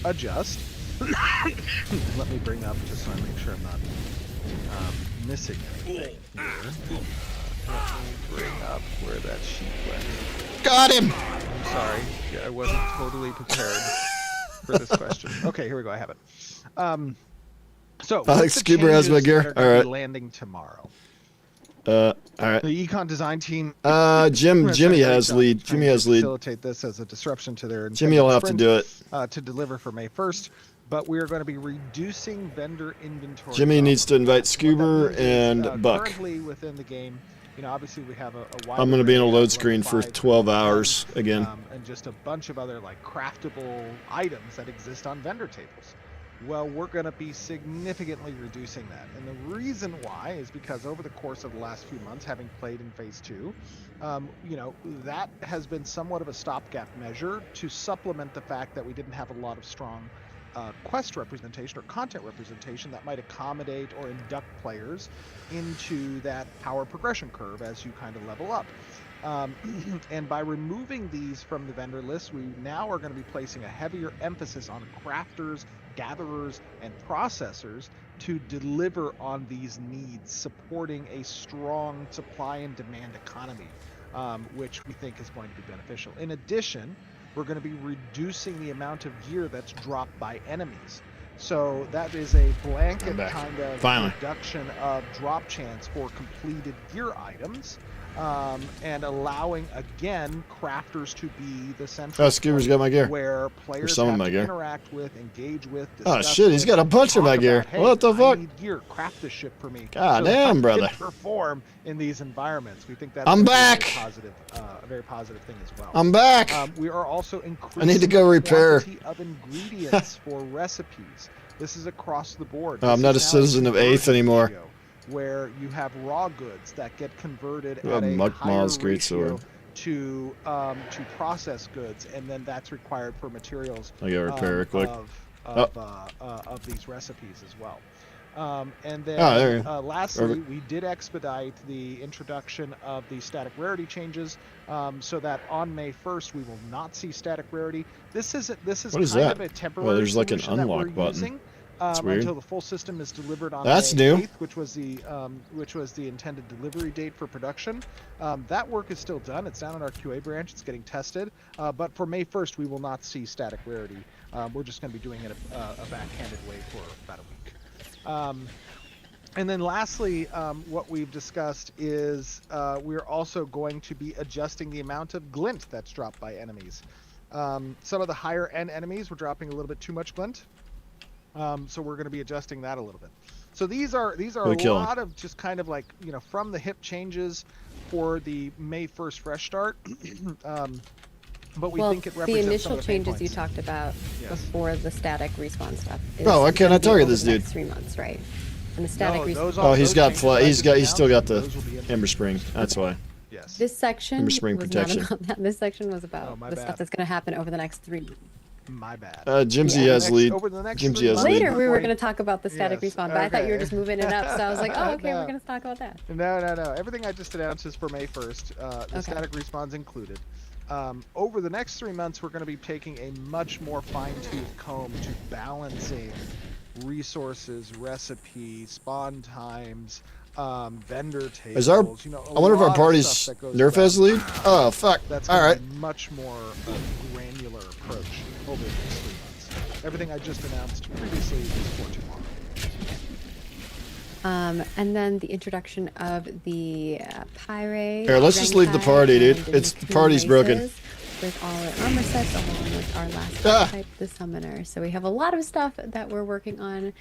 adjust. Let me bring up just so I make sure I'm not missing anything here. Let me bring up where that sheet went. Got him. I'm sorry, I wasn't totally prepared for this question. Okay, here we go. I have it. So Alex with the Scuba has my changes gear. that are gonna All be right. landing tomorrow. All right. The econ design team. Jimmy has lead. Jimmy has lead. Facilitate this as a disruption to their. Jimmy will have to do it. To deliver for May 1st, but we are going to be reducing vendor inventory. Jimmy needs to invite What that Scuba means is, and Buck. Currently within the game, you know, obviously we have a wide. I'm going to be in a array load of screen level for 5 12 hours again. and just a bunch of other like craftable items that exist on vendor tables. Well, we're going to be significantly reducing that. And the reason why is because over the course of the last few months, having played in Phase 2, you know, that has been somewhat of a stopgap measure to supplement the fact that we didn't have a lot of strong quest representation or content representation that might accommodate or induct players into that power progression curve as you kind of level up. And by removing these from the vendor list, we now are going to be placing a heavier emphasis on crafters, gatherers, and processors to deliver on these needs, supporting a strong supply and demand economy, which we think is going to be beneficial. In addition, we're going to be reducing the amount of gear that's dropped by enemies. So that is a blanket kind of reduction of drop chance for completed gear items. And allowing again crafters to be the central Scuba's got my gear. where players some of have my to gear. interact with, engage with. Oh shit, he's got a bunch of my gear. Hey, What the fuck? I need gear. Craft this shit for me. God so that damn, I brother. can perform in these environments. We think that's I'm gonna be back. a very positive thing as well. I'm back. We are also increasing I need to go the repair. quantity of ingredients for recipes. This is across the board. I'm This not a is now citizen of 8th conversion anymore. ratio, where you have raw goods that get converted Oh, at a Muck higher Ma's ratio greatsword. to processed goods, and then that's required for materials I gotta repair it quick. of these recipes as well. And then there you go. lastly, Perfect. we did expedite the introduction of the static rarity changes, so that on May 1st we will not see static rarity. This is What is kind that? of a temporary Well, there's like an solution that we're unlock button. using, That's weird. until the full system is delivered on That's May new. 8th, which was the intended delivery date for production. That work is still done. It's down in our QA branch. It's getting tested. But for May 1st, we will not see static rarity. We're just going to be doing it a backhanded way for about a week. And then lastly, what we've discussed is we're also going to be adjusting the amount of glint that's dropped by enemies. Some of the higher end enemies were dropping a little bit too much glint. So we're going to be adjusting that a little bit. So these are a lot of just kind of like, you know, from the hip changes for the May 1st fresh start. but we Well, think it the represents initial some of the pain changes you points. talked about Yes. before the static respawn stuff. Oh, why can't I gonna be target over this the dude? next 3 months, right? And the static No, respawn. those Oh, he's those got changes that I he's just still got announced, the those will be in Ember Spring. That's why. Yes. This section Ember was Spring not protection. about that. This section was about Oh, my the bad. stuff that's going to happen over the next 3 months. My bad. Jimsy Yeah. has lead. Over the next Jimsy 3 has months, lead. Later, we were going- going to talk about the static Yes, respawn, but I thought you were okay. just moving it up. So I was like, oh, okay, No. we're going to talk about that. No. Everything I just announced is for May 1st. The static respawns included. Over the next 3 months, we're going to be taking a much more fine-tooth comb to balancing resources, recipes, spawn times, vendor tables. Is our? You know, I wonder if our lot of party's stuff that goes Nerf has around. lead. Oh fuck! That's All gonna right. be much more granular approach over the next 3 months. Everything I just announced previously is for tomorrow. And then the introduction of the Pyre. Here, let's just leave the party, dude. and It's new the party's broken. races With all our armor sets, along with our last Ah. type, the Summoner. So we have a lot of stuff that we're working on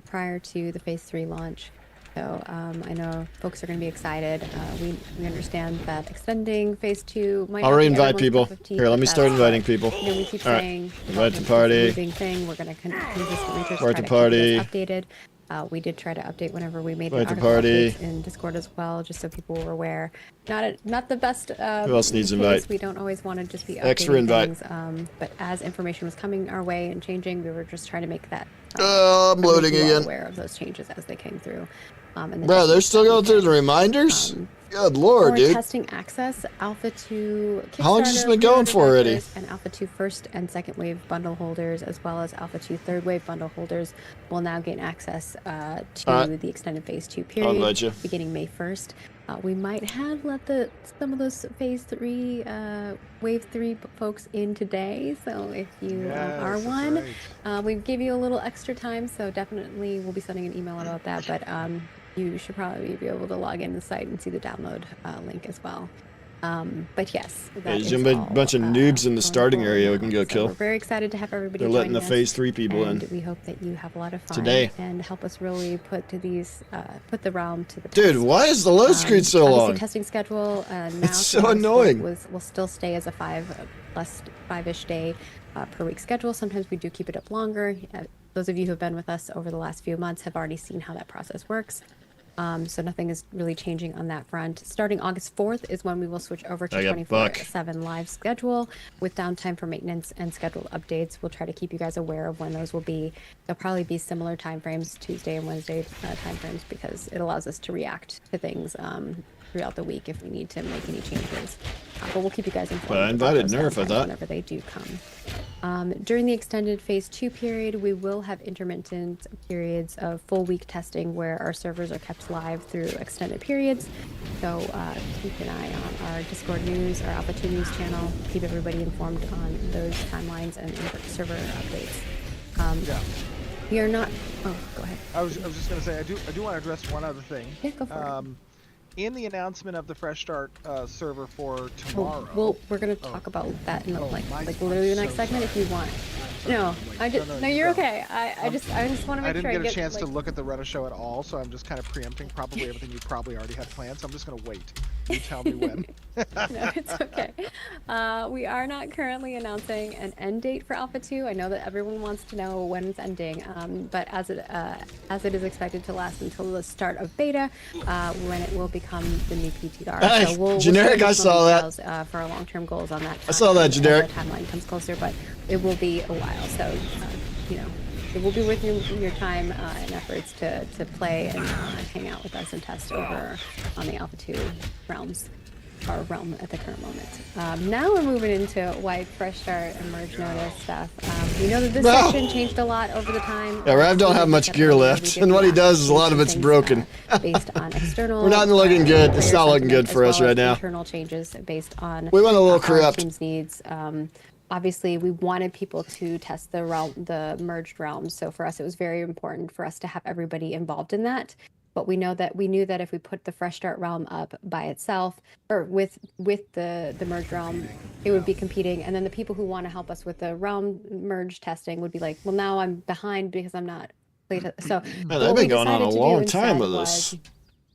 prior to the Phase 3 launch. So I know folks are going to be excited. We understand that extending Phase 2 might I'll not be re-invite everyone's people. cup of tea, Here, let but me start that's inviting what, people. You know, we keep All right. saying Invite the development is party. a moving thing. We're going to consistently just Invite try the to keep you guys party. updated. We did try to update whenever we made Invite the article party. updates in Discord as well, just so people were aware. Not the best. Who else needs case. invite? We don't always want to just be updating Extra invite. things. But as information was coming our way and changing, we were just trying to make that. I'm loading make you all again. aware of those changes as they came through. And the Bro, they're difference still that we going through did. the reminders. Good lord, For dude. testing access, Alpha 2 Kickstarter, How long has this been going for pre-order already? backers, and Alpha 2 first and second wave bundle holders, as well as Alpha 2 third wave bundle holders, will now gain access to Alright. the extended Phase 2 I'll invite period, you. beginning May 1st. We might have let some of those Phase 3, Wave 3 folks in today, so if you are Yes, that's one, right. we give you a little extra time, so definitely we'll be sending an email about that, but you should probably be able to log in the site and see the download link as well. But yes, There's is a all, bunch of noobs in the going starting forward area we now. can go So kill. We're very excited to have everybody They're letting joining the us, Phase 3 people and in. we hope that you have a lot of fun Today. and help us really put the realm to the Dude, test. why is the load screen so Obviously, long? testing schedule now It's so for us annoying. will still stay as a five-ish day per week schedule. Sometimes we do keep it up longer. Those of you who have been with us over the last few months have already seen how that process works. So nothing is really changing on that front. Starting August 4th is when we will switch over to I got Buck. 24/7 live schedule with downtime for maintenance and scheduled updates. We'll try to keep you guys aware of when those will be. They'll probably be similar timeframes, Tuesday and Wednesday timeframes, because it allows us to react to things throughout the week if we need to make any changes. But we'll keep you guys informed. But I about invited those Nerf, I downtimes thought. whenever they do come. During the extended Phase 2 period, we will have intermittent periods of full week testing where our servers are kept live through extended periods. So keep an eye on our Discord news, our Alpha 2 news channel. Keep everybody informed on those timelines and server updates. Yeah. We are not. Oh, go ahead. I was just gonna say I do want to address one other thing. Yeah, go for it. In the announcement of the Fresh Start server for Oh, tomorrow. well, we're gonna talk about that in the, Oh, like my- literally the I'm next so segment if sorry. you want. sorry. No, I just No, no, you you're go. okay. I just want to I make didn't sure get I a chance to like, look at the Reddit show at all, so I'm just kind of preempting probably everything you probably already had planned. So I'm just gonna wait. You tell me when. No, it's okay. We are not currently announcing an end date for Alpha 2. I know that everyone wants to know when it's ending, but as it is expected to last until the start of beta, when it will become the new PTR. Hey, So we'll generic, share I saw that. details, for our long-term goals on that. I saw that, as the generic. timeline comes closer, but it will be a while. So, you know, it will be worth your time and efforts to play and hang out with us and test over on the Alpha 2 realms. Our realm at the current moment. Now we're moving into white fresh start and merge notice stuff. We know that this No. section changed a lot over the time. Yeah, Ryve don't have We much said gear earlier, left, we did and what he react does is a to lot of some it's things, broken. based on external. We're not looking good. It's player not looking sentiment, good for as us well right as now. Internal changes based on. We went a little our corrupt. team's needs. Obviously, we wanted people to test the merged realms. So for us, it was very important for us to have everybody involved in that. But we knew that if we put the Fresh Start realm up by itself, or with the merged realm, it would be competing. And then the people who want to help us with the realm merge testing would be like, well, now I'm behind because I'm not. So Man, what they've we been going on decided a to do long time instead with was this.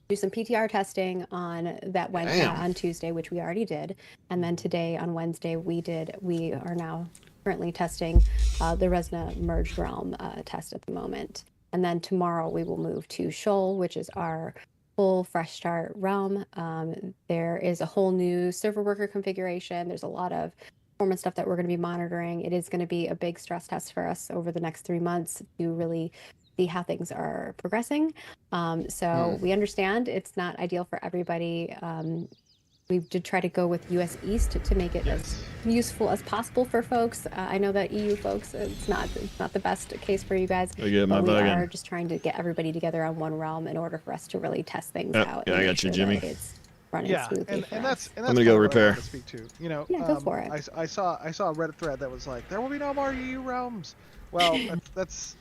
do some PTR testing on that on Tuesday, which we already did, and then today on Wednesday we are now currently testing the Resna merged realm test at the moment, and then tomorrow we will move to Shoal, which is our full fresh start realm. There is a whole new server worker configuration. There's a lot of performance stuff that we're going to be monitoring. It is going to be a big stress test for us over the next 3 months to really see how things are progressing. So we understand it's not ideal for everybody. We did try to go with US East to make it as useful as possible for folks. I know that EU folks, it's not the best case for you guys. I get my but we bug are in. just trying to get everybody together on one realm in order for us to really test things out. Yeah, I got you, Jimmy. It's running Yeah, smoothly and that's I'm gonna go kinda what I repair. wanted to speak to. You know, Yeah, go for it. I saw a Reddit thread that was like, there will be no more EU realms. Well, that's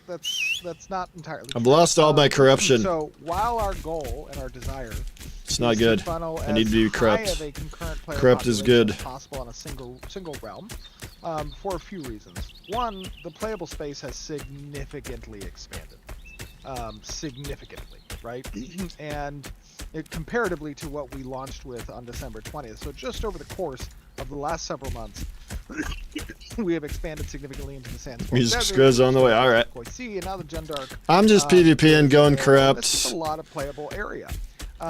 not entirely I've true. lost all my corruption. So while our goal and our desire It's not is to good. funnel I need to be as high corrupt. of a concurrent player Corrupt is population good. as possible on a single realm, for a few reasons. One, the playable space has significantly expanded, significantly, right? And comparatively to what we launched with on December 20th. So just over the course of the last several months, we have expanded significantly into the Sandstorm Music Desert, goes on the way. All right. Sea, and now the Gendark. I'm just PvPing, going corrupt. That's just a lot of playable area.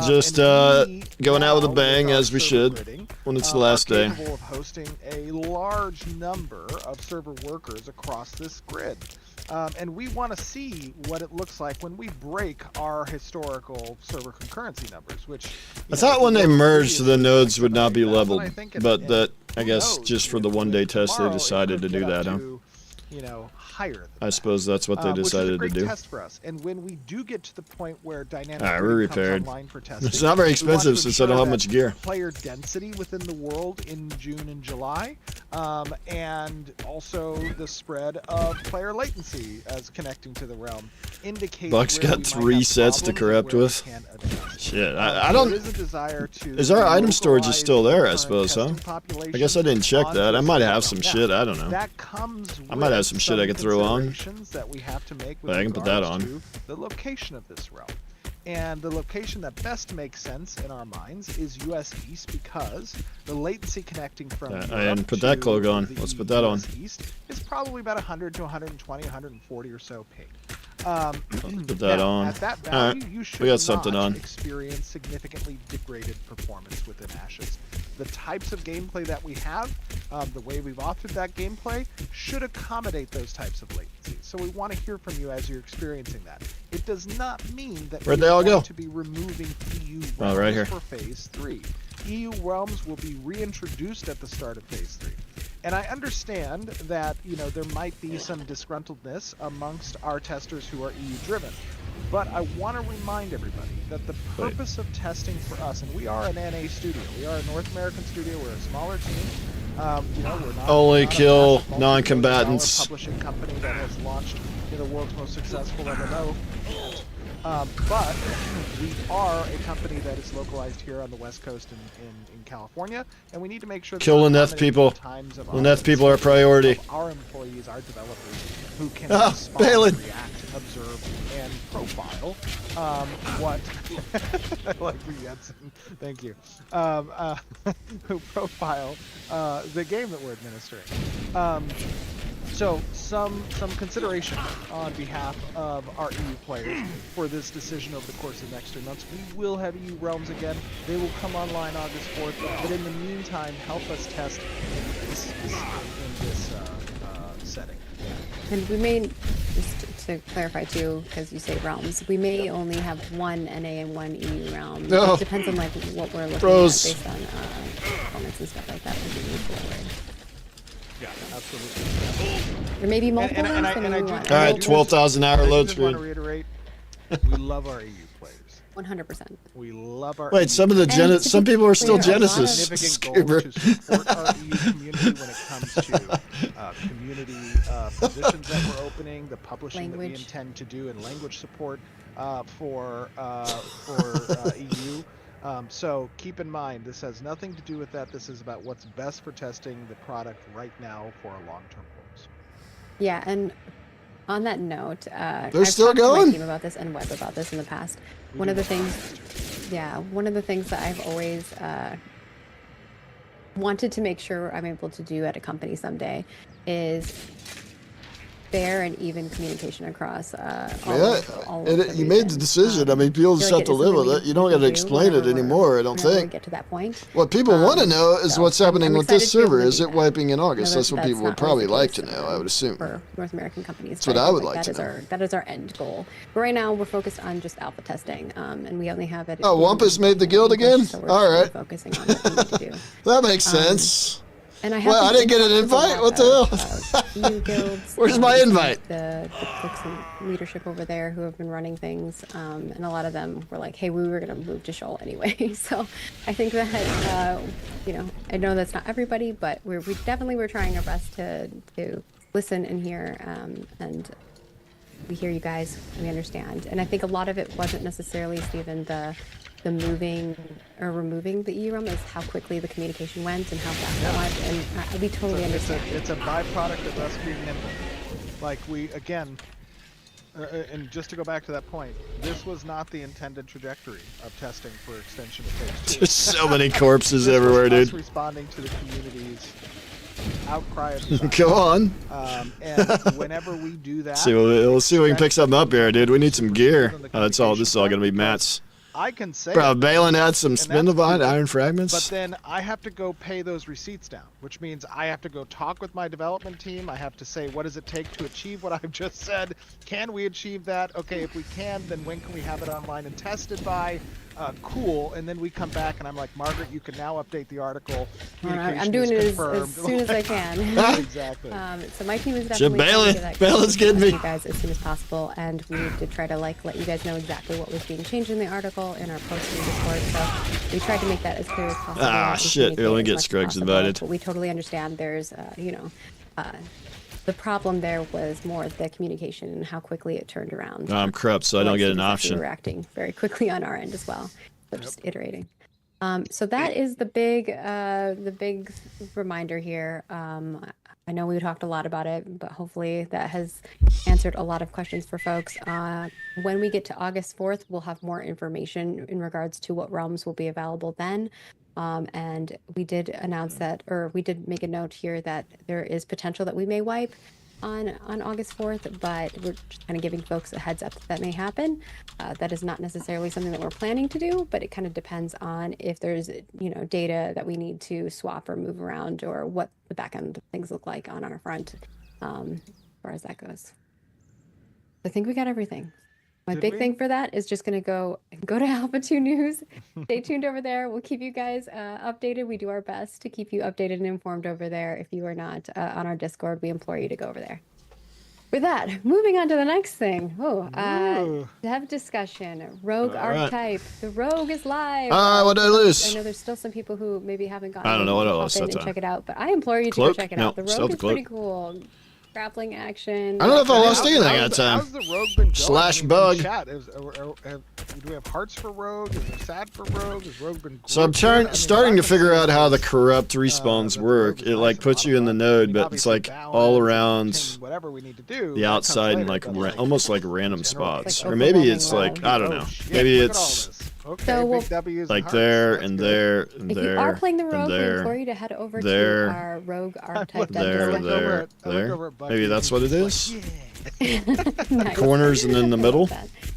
Just And we going out with a now, bang our as we server should gridding, when it's the are last day. capable of hosting a large number of server workers across this grid. And we want to see what it looks like when we break our historical server concurrency numbers, which I thought when they merged, the nodes would not be leveled, I think, but that, I who guess, knows, just for the with one-day test, they tomorrow, it decided to could do get up that, huh? to, you know, higher than I that. suppose that's what they Which is a decided to great do. test for us. And when we do get to the point where dynamic Alright, we're gridding comes repaired. online for testing, It's not very we want to expensive since I don't ensure have much that gear. player density within the world in June and July, and also the spread of player latency as connecting to the realm indicates Buck's where got we might 3 have sets to problems and corrupt where we with. can adjust. Shit, I There don't... is a desire to Is our item storage localize still there, I current suppose, huh? testing population I guess I didn't check onto that. I a might single have some realm. shit, Now, I don't know. that comes I might have with some shit I could throw on. considerations that we have to make with But I can put that regards on. to the location of this realm. And the location that best makes sense in our minds is US East, because the latency connecting from I Europe didn't put that to cloak on. the Let's put that on. US East is probably about 100 to 120, 140 or so ping. Put that now, on. At that Alright, value, you should we got something not on. experience significantly degraded performance within Ashes. The types of gameplay that we have, the way we've authored that gameplay, should accommodate those types of latencies. So we want to hear from you as you're experiencing that. It does not mean that Where'd we they all are going go? to be removing EU Oh, realms right here. for Phase 3. EU realms will be reintroduced at the start of Phase 3. And I understand that, you know, there might be some disgruntledness amongst our testers who are EU driven. But I want to remind everybody that the purpose of testing for us, and we are an NA studio, we are a North American studio, we're a smaller team. You know, we're not, Only we're not a kill massive multi-billion-dollar non-combatants. publishing company that has launched the world's most successful MMO. But we are a company that is localized here on the West Coast in California, and we need to make sure that Kill we're Lyneth accommodating people. the times of Lyneth our people are a priority. of our employees, our developers, who can Ah, respond, Balin. react, observe, and profile what I like the Jensen. Thank you. Who profile the game that we're administering. So some consideration on behalf of our EU players for this decision over the course of the next 3 months. We will have EU realms again. They will come online August 4th, but in the meantime, help us test in this setting. And we may, just to clarify too, because you say realms, we may only have one NA and one EU realm. No. It depends on like what we're looking Bros. at based on performance and stuff like that as we move forward. Yeah, absolutely. There may be multiple and realms, I- there and may I be do- one. and All I right, do 12,000 hour I load just want to screen. reiterate, we love our EU players. 100%. We love our Wait, EU some of the And Genesis, to some be people are still clear, a lot of- Genesis. significant goal to support our EU community when it comes to community positions that we're opening, the publishing that we Language. intend to do, and language support for EU. So keep in mind, this has nothing to do with that. This is about what's best for testing the product right now for our long-term goals. Yeah, and on that note, They're I've still talked to going? my team about this and Web about this in the past. One of the things yeah, one of the things that I've always wanted to make sure I'm able to do at a company someday is fair and even communication across all of the You made the regions. decision. I mean, people just feel have to it's live something with it. You don't got to explain it anymore, I don't whenever we think. get to that point. What people want to know is So what's happening I'm with this excited to be able server. to Is do it that. wiping in I know August? That's what people would not always probably the like to case, know, I would assume. for North American companies. That's what but I would think like to know. that is our end goal. But right now we're focused on just alpha testing, and we only have it. Oh, Wampus made the guild again? So we're All right. focusing on what we need to do. That makes sense. And I have Well, I didn't get an invite? What the hell? new guilds. Where's my invite? The cooks and leadership over there who have been running things, and a lot of them were like, "Hey, we were gonna move to Shoal anyway." So I think that I know that's not everybody, but we definitely were trying our best to listen and hear, and we hear you guys, we understand, and I think a lot of it wasn't necessarily, Stephen, the moving or removing the EROM, is how quickly the communication went and how fast it went, and we totally understand. It's a byproduct of us being nimble. Like we, again, and just to go back to that point, this was not the intended trajectory of testing for extension of phase 2. There's so many corpses This everywhere, was us dude. responding to the community's outcry of desire. Go on. And whenever we do that, We'll see if we can pick something up here, dude. We need some gear. This is all gonna be mats. I can say Bro, Balin had some that's spindle-vine cool. iron fragments. But then I have to go pay those receipts down, which means I have to go talk with my development team. I have to say, what does it take to achieve what I've just said? Can we achieve that? Okay, if we can, then when can we have it online and tested by? Cool. And then we come back and I'm like, Margaret, you can now update the article. I'm doing it as soon as I can. Exactly. So my team is definitely trying to get that Balin's getting me. you guys as soon as possible, and we need to try to let you guys know exactly what was being changed in the article in our posting Discord. So we tried to make that as clear as possible. and Shit, communicate we only as get much as Scruggs possible, invited. But we totally understand there's the problem there was more the communication and how quickly it turned around. I'm corrupt, so I don't get an option. We were acting very quickly on our end as well, so just iterating. So that is the big reminder here. I know we talked a lot about it, but hopefully that has answered a lot of questions for folks. When we get to August 4th, we'll have more information in regards to what realms will be available then. And we did announce that, or we did make a note here that there is potential that we may wipe on August 4th, but we're just kind of giving folks a heads up that may happen. That is not necessarily something that we're planning to do, but it kind of depends on if there's data that we need to swap or move around, or what the back end things look like on our front, as far as that goes. I think we got everything. My big thing for that is just going to go to Alpha 2 News. Stay tuned over there. We'll keep you guys updated. We do our best to keep you updated and informed over there. If you are not on our Discord, we implore you to go over there. With that, moving on to the next thing. Dev discussion. Rogue archetype. The Rogue is live. What did I lose? I know there's still some people who maybe haven't gotten. I don't know what else. And check it out, but I implore you to go check it out. The Rogue is pretty cool. Grappling action. I don't know if I lost anything that time. How's the Rogue been going? Slash bug. Chat, do we have hearts for Rogue? Is there sad for Rogue? Has Rogue been? So I'm starting to figure out how the corrupt respawns work. It like puts you in the node, but it's like all around whatever we need to do. the outside in like almost like random spots, or maybe it's like I don't know. Maybe it's like there and there and if there. you are playing the Rogue, we there, implore you to head over there, to our Rogue archetype. there. Maybe that's what it is. Nice. Corners and in the middle.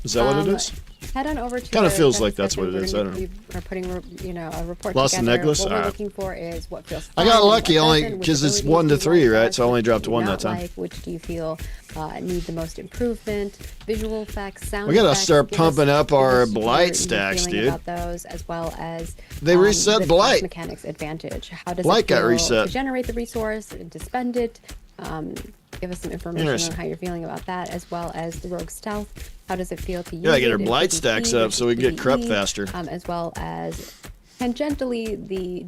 Is that what it is? Head on over to. Kind of our feels tech like that's what it session. is. I don't know. We are putting, a report Lost the together. necklace? What we're Alright. looking for is what feels. I fun got and what lucky only doesn't, which because it's abilities 1 to you 3, like right? best, So I only which dropped do you 1 that not time. like, which do you feel need the most improvement? Visual effects, sound We gotta effects, start give us- pumping up give our us blight your stacks, feeling dude. About those, as well as They reset the blight. class mechanics advantage. How does Blight it got feel reset. to generate the resource and to spend it? Give us some information on Interesting. how you're feeling about that, as well as the Rogue stealth. How does it feel to use Yeah, get it our in blight PvP stacks up so we can get versus corrupt PvE, faster. as well as tangentially the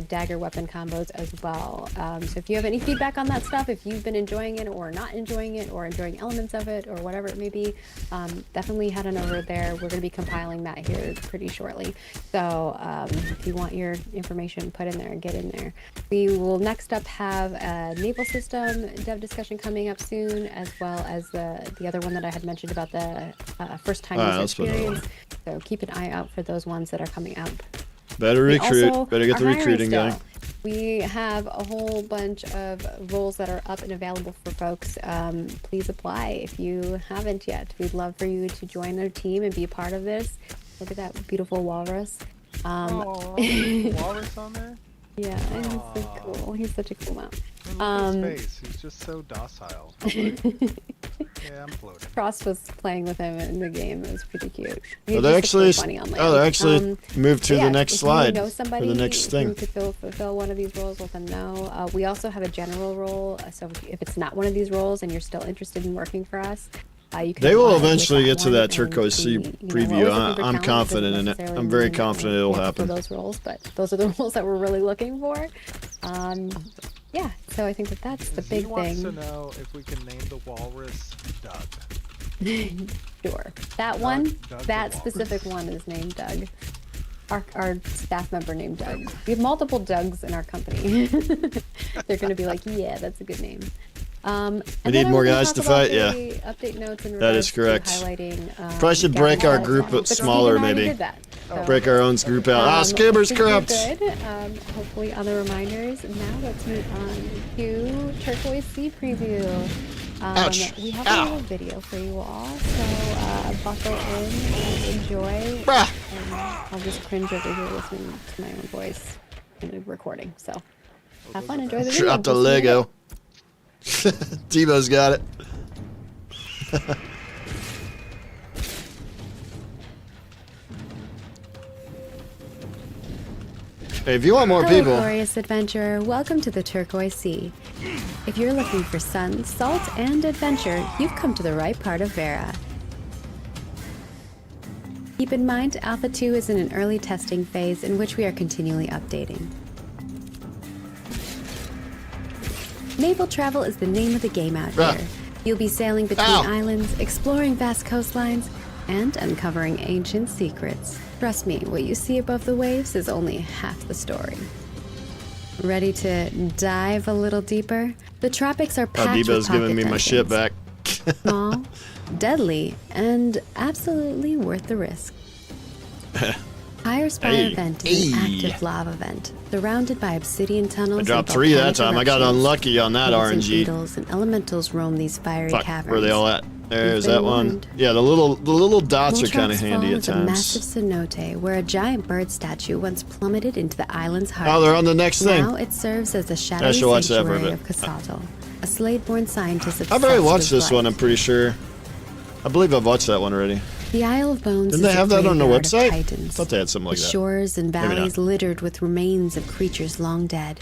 dagger weapon combos as well. So if you have any feedback on that stuff, if you've been enjoying it or not enjoying it or enjoying elements of it or whatever it may be, definitely head on over there. We're going to be compiling that here pretty shortly. So if you want your information put in there, get in there. We will next up have a naval system dev discussion coming up soon, as well as the other one that I had mentioned about the first time user experience. So keep an eye out for those ones that are coming up. Better recruit. Better get the recruiting going. We have a whole bunch of roles that are up and available for folks. Please apply if you haven't yet. We'd love for you to join our team and be a part of this. Look at that beautiful walrus. Walrus on there? Yeah, he's so cool. He's such a cool mouse. Look at his face. He's just so docile. Yeah, I'm floating. Frost was playing with him in the game. It was pretty cute. Oh, they actually moved to the next slide. If you know somebody for the next thing. who could fulfill one of these roles, let them know. We also have a general role, so if it's not one of these roles and you're still interested in working for us, you can. They will eventually get to that turquoise sea preview. I'm confident in it. I'm very confident it'll happen. For those roles, but those are the roles that we're really looking for. Yeah, so I think that's the big thing. Wants to know if we can name the walrus Doug. Sure. That one, that specific one is named Doug. Our staff member named Doug. We have multiple Dougs in our company. They're going to be like, yeah, that's a good name. We need more guys to fight, yeah. Update notes in that is correct. Highlighting, probably should break our group smaller, maybe. So, break our own group out. Skibber's corrupt. Good. Hopefully other reminders. Now let's move on to Turquoise Sea preview. Ouch. We have a little video for you all, so buckle in and enjoy. And I'll just cringe over here listening to my own voice in the recording. So have fun, enjoy the video. Drop the Lego. Devo's got it. Hey, if you want more people. Glorious adventurer, welcome to the Turquoise Sea. If you're looking for sun, salt, and adventure, you've come to the right part of Verra. Keep in mind, Alpha 2 is in an early testing phase in which we are continually updating. Naval travel is the name of the game out here. You'll be sailing between islands, exploring vast coastlines, and uncovering ancient secrets. Trust me, what you see above the waves is only half the story. Ready to dive a little deeper? The tropics are packed with pocket giving me my shit back. Small, deadly, and absolutely worth the risk. Higher Spire Vent is an active lava vent, surrounded by obsidian tunnels. I dropped 3 that time. I got unlucky on that RNG. Beetles and elementals roam these fiery caverns. Where are they all at? There's that one. Yeah, the little dots are kind of handy at times. A massive cenote where a giant bird statue once plummeted into the island's heart. Oh, they're on the next thing. Now it serves as a shadowy sanctuary of Casatl, a Slade-born scientist obsessed I've already watched this light. one, I'm pretty sure. I believe I've watched that one already. The Isle of Bones Didn't they have that on the website? I Titans, thought they had something like the that. Shores and valleys littered with remains of creatures long dead.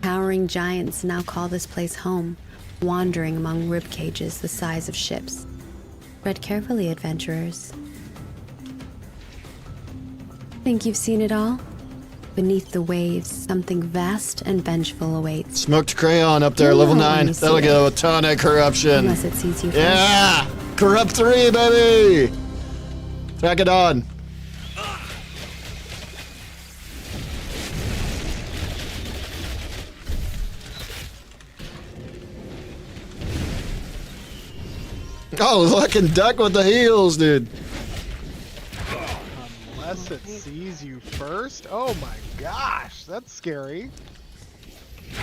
Towering giants now call this place home, wandering among rib cages the size of ships. Tread carefully, adventurers. Think you've seen it all? Beneath the waves, something vast and vengeful awaits. Smoked crayon up there, level 9. That'll get a ton of corruption. Unless it sees you first. Yeah! Corrupt 3, baby! Track it on. Oh, fucking duck with the heels, dude. Unless it sees you first? Oh my gosh, that's scary.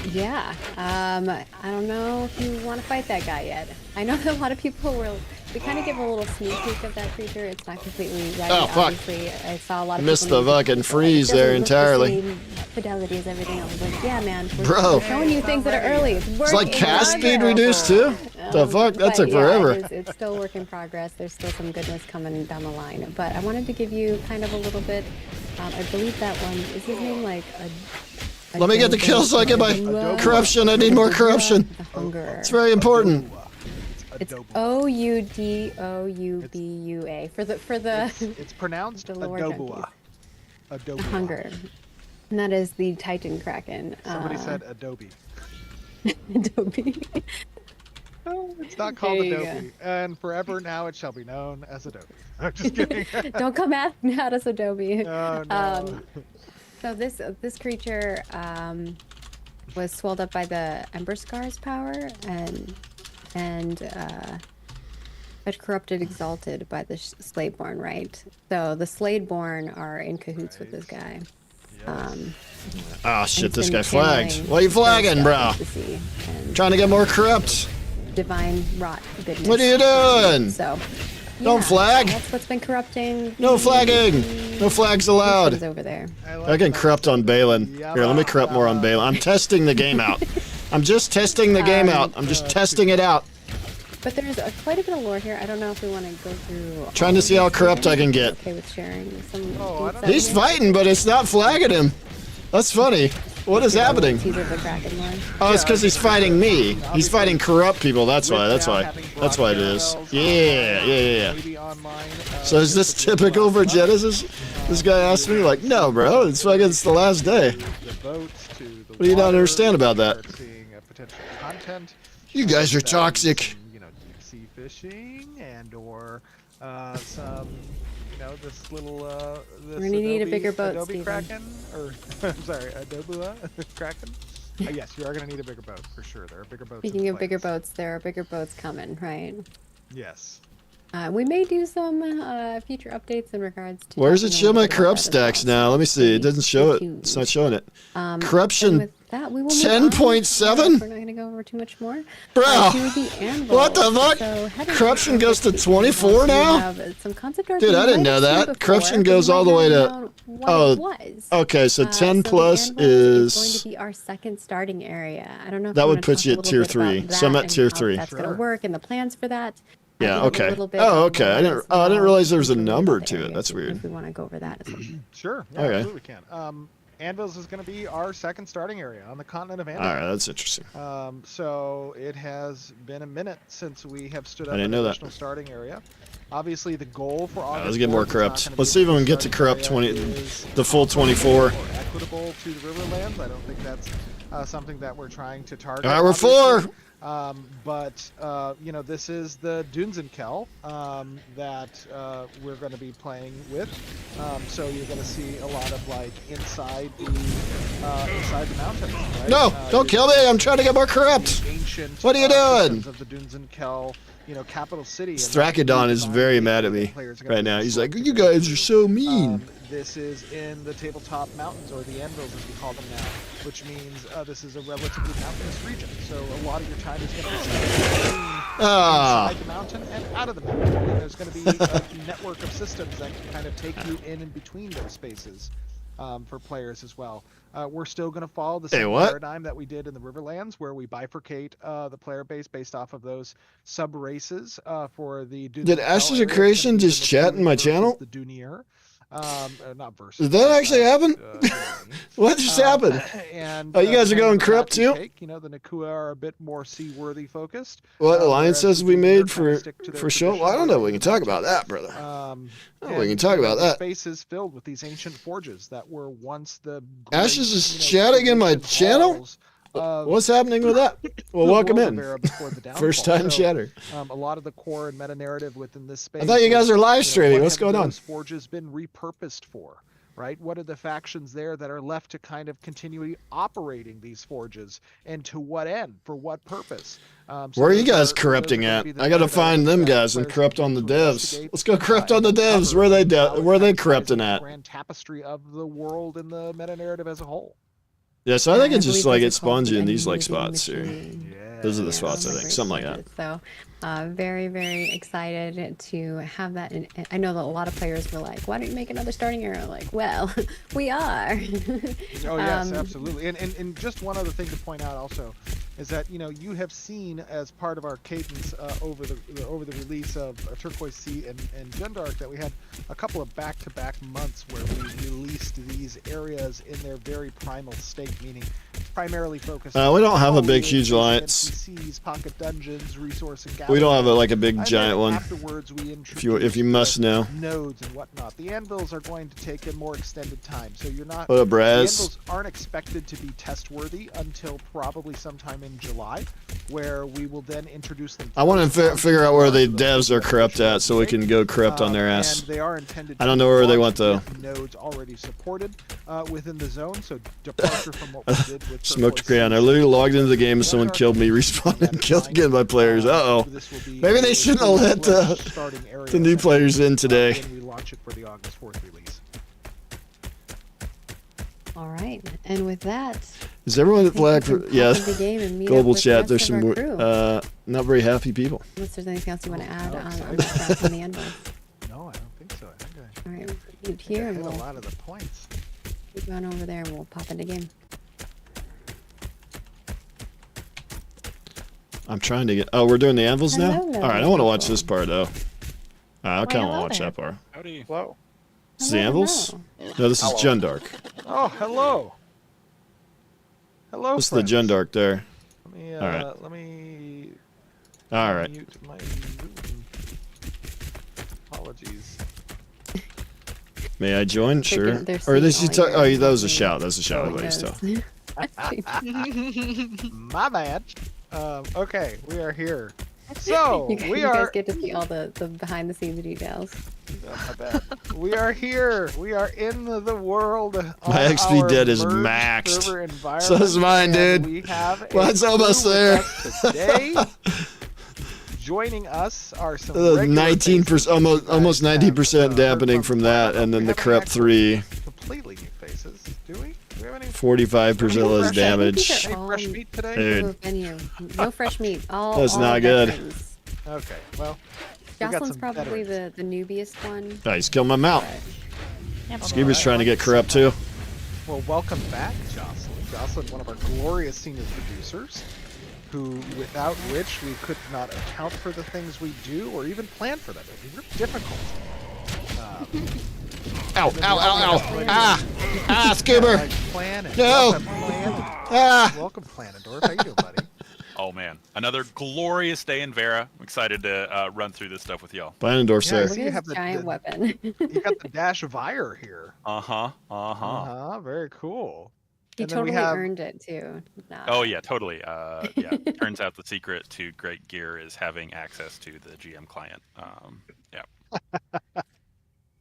Yeah, I don't know if you want to fight that guy yet. I know that a lot of people will. We kind of give a little sneak peek of that creature. It's not completely ready. Oh fuck! Obviously, I saw a lot of missed people the fucking freeze there entirely. The fidelity as everything. I was like, yeah, man. Bro, we're showing you things that are early. It's like cast speed reduced too. The fuck? That took forever. It's still work in progress. There's still some goodness coming down the line. But I wanted to give you kind of a little bit. I believe that one is his name like a. Let me get the kill so I get my corruption. I need more corruption. It's very important. It's Oudobua for the. It's pronounced Adobua. Adobe. hunger. And that is the Titan Kraken. Somebody said Adobe. Adobe. It's not called There you Adobe, and forever now it shall be known as Adobe. I'm just kidding. Don't come at us, Adobe. Oh, no. So this creature was swelled up by the Ember Scar's power and but corrupted, exalted by the Sladeborn, right? So the Sladeborn are in cahoots with this guy. Oh shit, and this been guy flagged. channeling Why are you flagging, Thirst bro? out into the sea and Trying to get more corrupt. divine rot goodness. What are you doing? So Don't flag. That's what's been corrupting. No flagging. No flags Who's allowed. over there. I can corrupt on Balin. Here, let me corrupt more on Balin. I'm testing the game out. I'm just testing the game out. I'm just testing it out. But there's quite a bit of lore here. I don't know if we want to go through. Trying to see how corrupt I can get. Okay with sharing some. Oh, I don't He's fighting, but it's not flagging him. That's funny. What is happening? Teaser of the Kraken one. Oh, it's because he's fighting me. He's fighting corrupt people. That's why. That's why. That's why it is. Yeah. Maybe online, So is this typical for Genesis? This guy asked me, like, no, bro. It's fucking. It's the last day. the boats to the What do you not water, understand about that? start seeing potential content. You guys are That toxic. some, deep sea fishing or some, this little this We're gonna need a bigger boat, Adobe Steven. Kraken, or I'm sorry, Adobe Kraken. Yes, you are gonna need a bigger boat for sure. There are bigger boats. in Speaking of the bigger plans. boats, there are bigger boats coming, right? Yes. We may do some future updates in regards to. Where does it talking a show little my bit about corrupt that as stacks well. now? Let me see. It Stay doesn't show it. tuned. It's not showing it. And Corruption with that, we will move on. 10.7? We're not going to go over too much more. Bro, To the anvil. what the fuck? So heading Corruption over goes to the 24 anvil, we now? have some concept art Dude, you I didn't might know have that. seen before, Corruption but you goes might all the not way have to- known what oh, it was. Okay, so 10 the plus anvil is going is. to be our second starting area. I don't know if That you would wanna put talk you a at little tier bit about 3. So I'm that at and tier how 3. That's going Sure. to work and the plans for that. Yeah, I can give a okay. little bit Oh, of okay. I lore didn't. as Oh, I didn't well realize there was a about number that to area it. That's if weird. we want to go over that as well. Sure. Yeah, Okay. absolutely can. Anvils is going to be our second starting area on the continent of Anvil. All right, that's interesting. So it has been a minute since we have stood up I didn't an know that. additional starting area. Obviously, the goal for August. let's get more 4th is corrupt. not gonna Let's be see if we the can get to starting corrupt area 20 is the full 24. or equitable to the Riverlands. I don't think that's something that we're trying to target. All right, we're obviously. 4. But this is the Dunzenkel that we're going to be playing with. So you're going to see a lot of like inside the mountains. Right? No, don't kill me. I'm trying to get more corrupt. The ancient, What are you doing? systems of the Dunzenkel, capital city. Thrakedon is very mad at me right now. He's like, you guys are so mean. This is in the tabletop mountains, or the Anvils as we call them now, which means this is a relatively mountainous region. So a lot of your time is going to be spent inside the mountain and out of the mountain. And there's going to be a network of systems that can kind of take you in and between those spaces for players as well. We're still going to follow the same paradigm that we did in the Riverlands, where we bifurcate the player base based off of those sub races for the. Did Ashes of Creation just chat in my channel? The Dunier. Not versus. Did that actually happen? What just happened? And, Oh, you guys are going corrupt too? Take, the Nakua are a bit more seaworthy focused. What alliances we made for for show? Well, I don't know. We can talk about that, brother. We can talk about that. Space is filled with these ancient forges that were once the. Ashes is chatting in my channel. What's happening with that? Well, welcome in. First time chatter. A lot of the core and meta narrative within this space. I thought you guys are live streaming. What's going on? Those forges been repurposed for, right? What are the factions there that are left to kind of continue operating these forges, and to what end? For what purpose? Where are you guys corrupting at? I gotta find them guys and corrupt on the devs. Let's go corrupt on the devs. Where are they corrupting at? Grand tapestry of the world and the meta narrative as a whole. Yeah, so I think it's just believe like those it are called spawns you in the these like Moving spots here. Machine. Those are the spots, I think, something like that. So, very, very excited to have that. And I know that a lot of players were like, "Why don't you make another starting area?" Like, well, we are. Oh yes, absolutely. And just one other thing to point out also is that you have seen as part of our cadence over the release of Turquoise Sea and Gendark that we had a couple of back-to-back months where we released these areas in their very primal state, meaning primarily focused. We on don't have a big, hallways, huge alliance. NPCs, pocket dungeons, resource and We don't have gathering. like a big And giant then one. Afterwards, we If you introduce must the know. nodes and whatnot. The anvils are going to take a more extended time, so you're not. What up, The Braz? anvils aren't expected to be test worthy until probably sometime in July, where we will then introduce them. I want to first figure out where the onto devs are corrupt at, so we can go corrupt on their and ass. they are intended I don't to know where they launch want, though. with nodes already supported within the zone, so departure from what we did with Smoked Turquoise crayon. I Sea. literally logged into the game and someone killed me, respawned, and killed again my players. Uh-oh. This will be Maybe they a shouldn't have let full-fledged starting area the new players in today. when we launch it for the August 4th release. All right, and with that, Is everyone I think flag we for... can pop Yes. into the game and meet up Global with the chat, rest there's of some our crew. not very happy people. Unless there's anything else you want to add Oh, on exciting. the front from the end ones. No, I don't think so. I think I, All right, we'll mute I here and hit a we'll lot of the points. keep going over there and we'll pop into game. I'm trying to get... Oh, we're doing the anvils now? Hello, Alright, I want to watch hello. this part, though. I kind of hello want to watch there. that part. Howdy. Hello. This is the Hello, anvils? hello. No, this is Hello. Jundark. Oh, hello. Hello, This is the friends. Jundark there. Let me, Alright. let me Alright. mute my... Apologies. May I join? Sure. getting- they're Or this seeing you all talk... Oh, your that was a things. shout. That's a shout. Oh, Everybody's yes. talking. My bad. Okay, we are here. So, you, we you are... guys get to see all the behind the scenes details. Oh, my bad. We are here. We are in the world. My XP debt is maxed. So is mine, dude. We have Well, it's a almost crew with there. us today. Joining us are some 19%, almost 90% dampening from that, and then the corrupt 3, Completely new faces. Do we? Do we have any 45% less fresh- damage. These are any fresh all meat today? Dude. new venue. No fresh meat. All That's all not good. veterans. Okay, well, we got Jocelyn's some probably veterans. the newbiest one. Oh, he's killed my mount. but- Scuba's trying to get corrupt too. Well, welcome back, Jocelyn. Jocelyn, one of our glorious senior producers, who, without which we could not account for the things we do or even plan for them. It'd be real difficult. Ow, ow, ow, ow. Ah, Scuba. Like Planet. No. Welcome, Planet. Ah. Welcome, Planetdorf. How you doing, buddy? Oh man, another glorious day in Vera. I'm excited to run through this stuff with y'all. Blandendorf's Yeah, there. Look you at have this the- giant the- weapon. You got the Dash of Ire here. Uh-huh. Very cool. He And then we totally have- earned it too. Nah. Oh yeah, totally. Yeah. Turns out the secret to great gear is having access to the GM client. Yeah.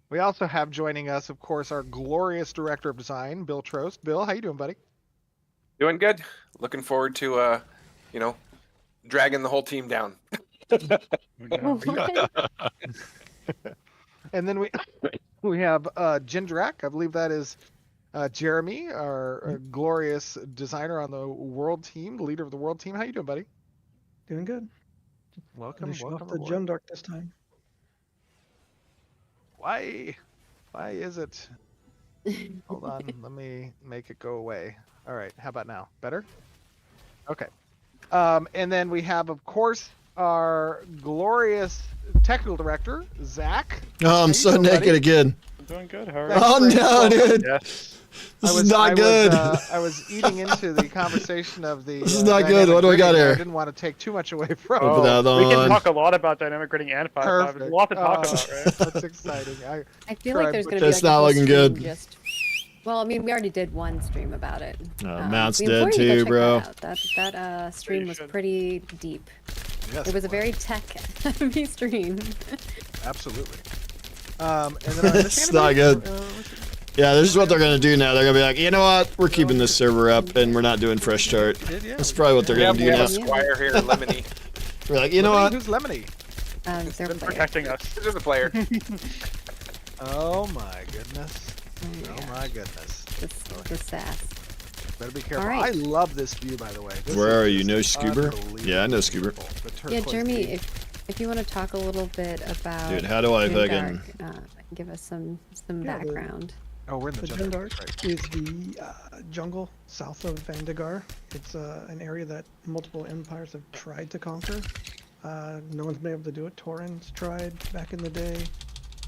We also have joining us, of course, our glorious director of design, Bill Trost. Bill, how you doing, buddy? Doing good. Looking forward to, dragging the whole team down. And then we have Jindrak. I believe that is Jeremy, our glorious designer on the world team, the leader of the world team. How you doing, buddy? Doing good. Welcome, Finishing off welcome the aboard. Jundark this time. Why is it? Hold on, let me make it go away. All right, how about now? Better? Okay. And then we have, of course, our glorious technical director, Zach. Oh, I'm you so doing, buddy? naked again. I'm doing good. How are Thanks Oh for no, welcome. dude. Yes. This is not good. I was eating into the conversation of the. This is not good. What do we got dynamic grading. here? I didn't want to take too much away from. Open it. that we can on. talk a lot about dynamic grading and 5.5. There's a Perfect. lot to talk about, right? That's exciting. I feel Sure, like there's but going to be it's like not a whole looking stream good. Just... Well, I mean, we already did one stream about it. Mount's we dead implore you to go too, check bro. That out. That stream you was should. pretty deep. Yes, It was a very tech-heavy stream. absolutely. And then our It's not good. Yeah, this is what they're gonna do now. They're gonna be like, you know what? We're keeping this server up, and we're not doing fresh start. That's probably what they're We gonna have, we do have a now. squire here, Lemony. We're like, you know what? Who's Lemony? They're Been players. protecting us. This is the player. Oh my goodness. Oh, Oh yeah. my goodness. The sass. Better be careful. right. I love this view, by the way. This Where is are you? just No Scuba? unbelievable. Yeah, I know Scuba. The Yeah, turquoise Jeremy, view. if you want to talk a little bit about Dude, how do I fucking... Jundark, give us some Yeah, the- background. Oh, we're in the The jungle. Jundark Right. is the jungle south of Vandegar. It's an area that multiple empires have tried to conquer. No one's been able to do it. Taurans tried back in the day.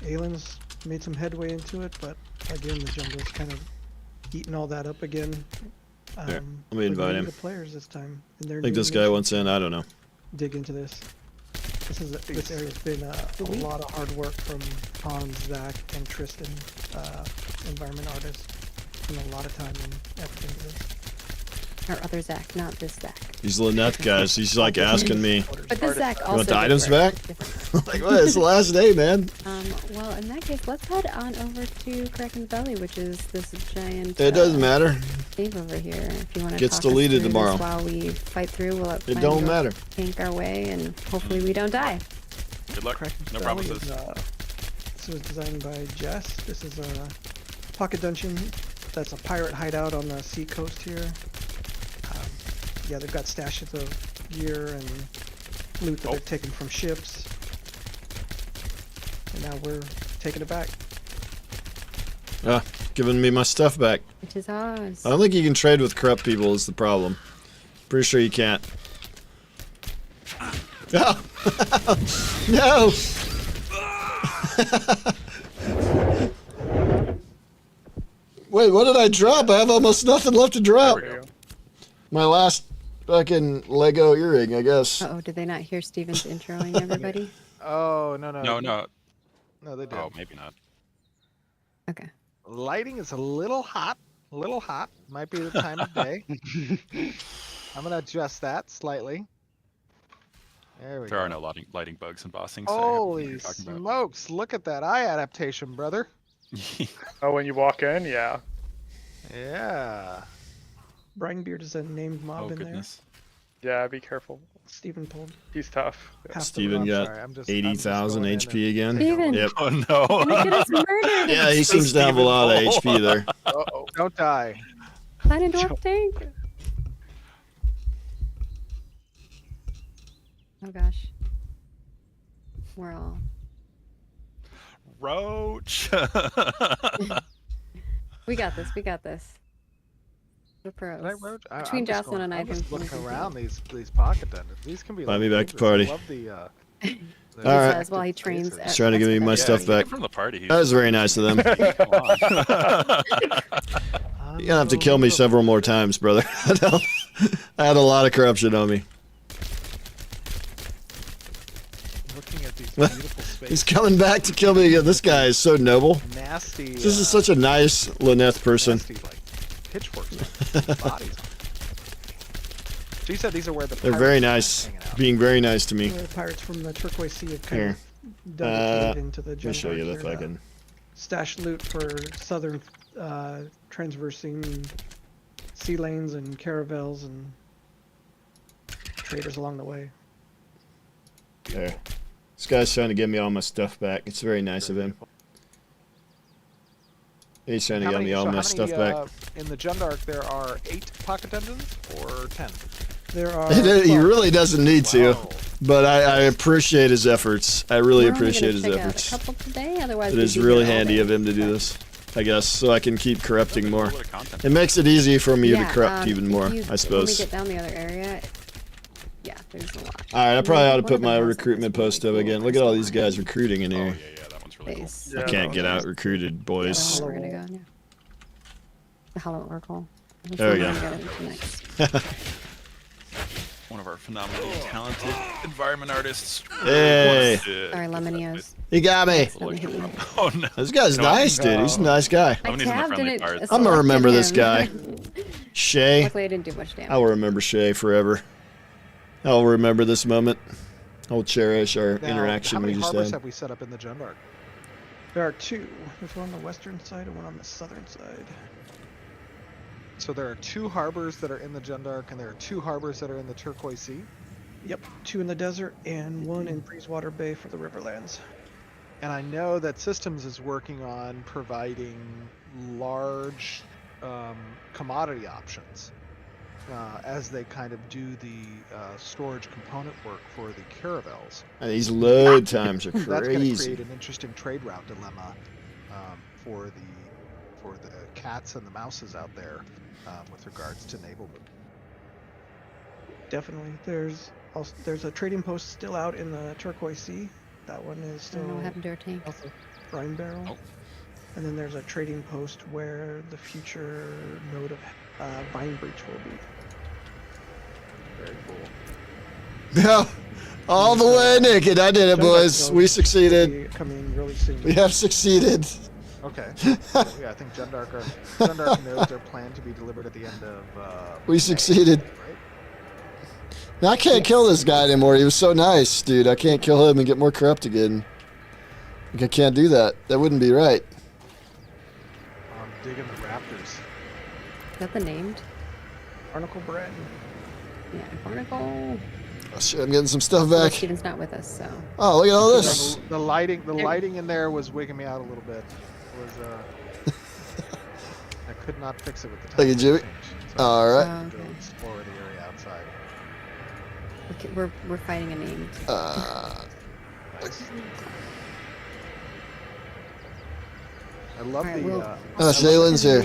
Aelin's made some headway into it, but again, the jungle's kind of eaten all that up again. Let me we're invite gonna him. need the players this time. And I think this guy wants in. I don't know. dig into this. This area has been a lot of hard work from Hans, Zach, and Tristan, environment artists. Put a lot of time and effort into this. Our other Zach, not this Zach. These Lynette guys. He's like asking me, But this Zach also. "You want the items different. back?" Different. Like, what? It's the last day, man. Well, in that case, let's head on over to Kraken's Belly, which is this giant. It doesn't matter. Cave over here. If you want to. Gets deleted tomorrow. While we fight through, we'll It don't matter. tank our way, and hopefully we don't die. Good luck. Kraken's No Valley promises. this was designed by Jess. This is a pocket dungeon that's a pirate hideout on the sea coast here. Yeah, they've got stashes of gear and loot that they've taken from ships. And now we're taking it back. Giving me my stuff back. It is ours. I don't think you can trade with corrupt people is the problem. Pretty sure you can't. Oh! No! Wait, what did I drop? I have almost nothing left to drop. There we go. My last fucking Lego earring, I guess. Uh-oh, did they not hear Steven's introing everybody? Oh, no. No, no. No, they did. Oh, maybe not. Okay. Lighting is a little hot. A little hot. Might be the time of day. I'm going to adjust that slightly. There we There go. are no lighting bugs in bossing. So I don't know what Holy you're talking about. smokes. Look at that eye adaptation, brother. Oh, when you walk in, yeah. Yeah. Brinebeard is a named mob Oh in goodness. Yeah, be careful. there. Steven told He's tough. half the Steven room. got sorry, I'm just 80,000 going in HP again. Steven! Yep. Oh Gonna get no. us murdered! Yeah, he seems to have a lot of HP there. Uh-oh. Don't die. Planet Dwarf tank! Oh gosh. We're all... Roach. We got this, we got this. We're pros. Did I roach? Between I'm just Jocelyn and I, I'm just think we looking can around do these pocket dungeons. These can be Invite like me back to dangerous. party. I love the He All right. says while he trains He's at- He's trying to give me my Yeah, stuff Yeah, back. from the party. That was very nice of them. You're gonna have to kill me several more times, brother. I had a lot of corruption on me. Looking at these beautiful spaces. He's coming back to kill me again. This guy is so noble. Nasty. This is such a nice Lynette person. Nasty, like, pitchforks with bodies on. So you said these are where the They're pirates very are nice. hanging out. Being very nice to me. The pirates from the Turquoise Sea have kind Here. of dug a cave into the Let me jungle. show you the here to fucking. stash loot for southern transversing sea lanes and caravels and traders along the way. There. This guy's trying to give me all my stuff back. It's very nice of him. He's trying to get me all my stuff back. In the Jundark, there are 8 pocket dungeons or 10. There are He 12. really doesn't need to, Wow. but I appreciate his efforts. I really We're only appreciate gonna his check out efforts. A couple today, otherwise It we'd is be really here all handy day. of him to do this, I guess, so I can keep corrupting more. Load of content. It makes it easy for me to Yeah, corrupt even if more, you- I When we suppose. get down the other area, yeah, there's a lot. Alright, I probably ought to One put of them my has recruitment really post up cool again. Look at all these crystal guys recruiting in Oh here. yeah, that one's really cool. base. Yeah, I that can't one's get nice. out recruited, That's boys. where we're gonna go, yeah. The Hollow Oracle. That's There we the go. one we're gonna get into next. One of our phenomenally talented environment artists. Hey. Sorry, Lemonios. He got me! Let me hit you. Oh no. This guy's No, nice, dude. He's a nice guy. I Lemonies are my tabbed friendly and cards. it. I'm gonna remember this guy. selected him. Shay. Luckily, I didn't do much damage. I will remember Shay forever. I'll remember this moment. I'll cherish our Now, interaction how we many just harbors had. have we set up in the Jundark? There are 2. There's one on the western side and one on the southern side. So there are 2 harbors that are in the Jundark, and there are 2 harbors that are in the Turquoise Sea. Yep, 2 in the desert and 1 in Breezewater Bay for the Riverlands. And I know that Systems is working on providing large commodity options as they kind of do the storage component work for the caravels. And these load times are That's going to crazy. create an interesting trade route dilemma for the cats and the mouses out there with regards to enablement. Definitely. There's a trading post still out in the Turquoise Sea. That one is I don't know still what happened to our tank. south of Brine Barrel. Oh. And then there's a trading post where the future node of Vine Breach will be. Very cool. Yeah, all the way naked. I did it, boys. We succeeded. Will be coming really soon. We have succeeded. Okay. So, yeah, I think Jundark nodes are planned to be delivered at the end of. We May, succeeded. Right? Now, I can't kill this guy anymore. He was so nice, dude. I can't kill him and get more corrupt again. Like, I can't do that. That wouldn't be right. I'm digging the Raptors. Is that the named? Barnacle Bread. Yeah, Barnacle. Oh, shit, I'm getting some stuff Well, back. Steven's not with us, so. Oh, look at all this. The lighting in there was wigging me out a little bit. It was I could not fix it with the time. Thank you, Jimmy. change, so All I right. had to Okay. explore the area outside. Okay, we're fighting a named. Nice. I love Alright, the. we'll- Oh, Shaylin's here.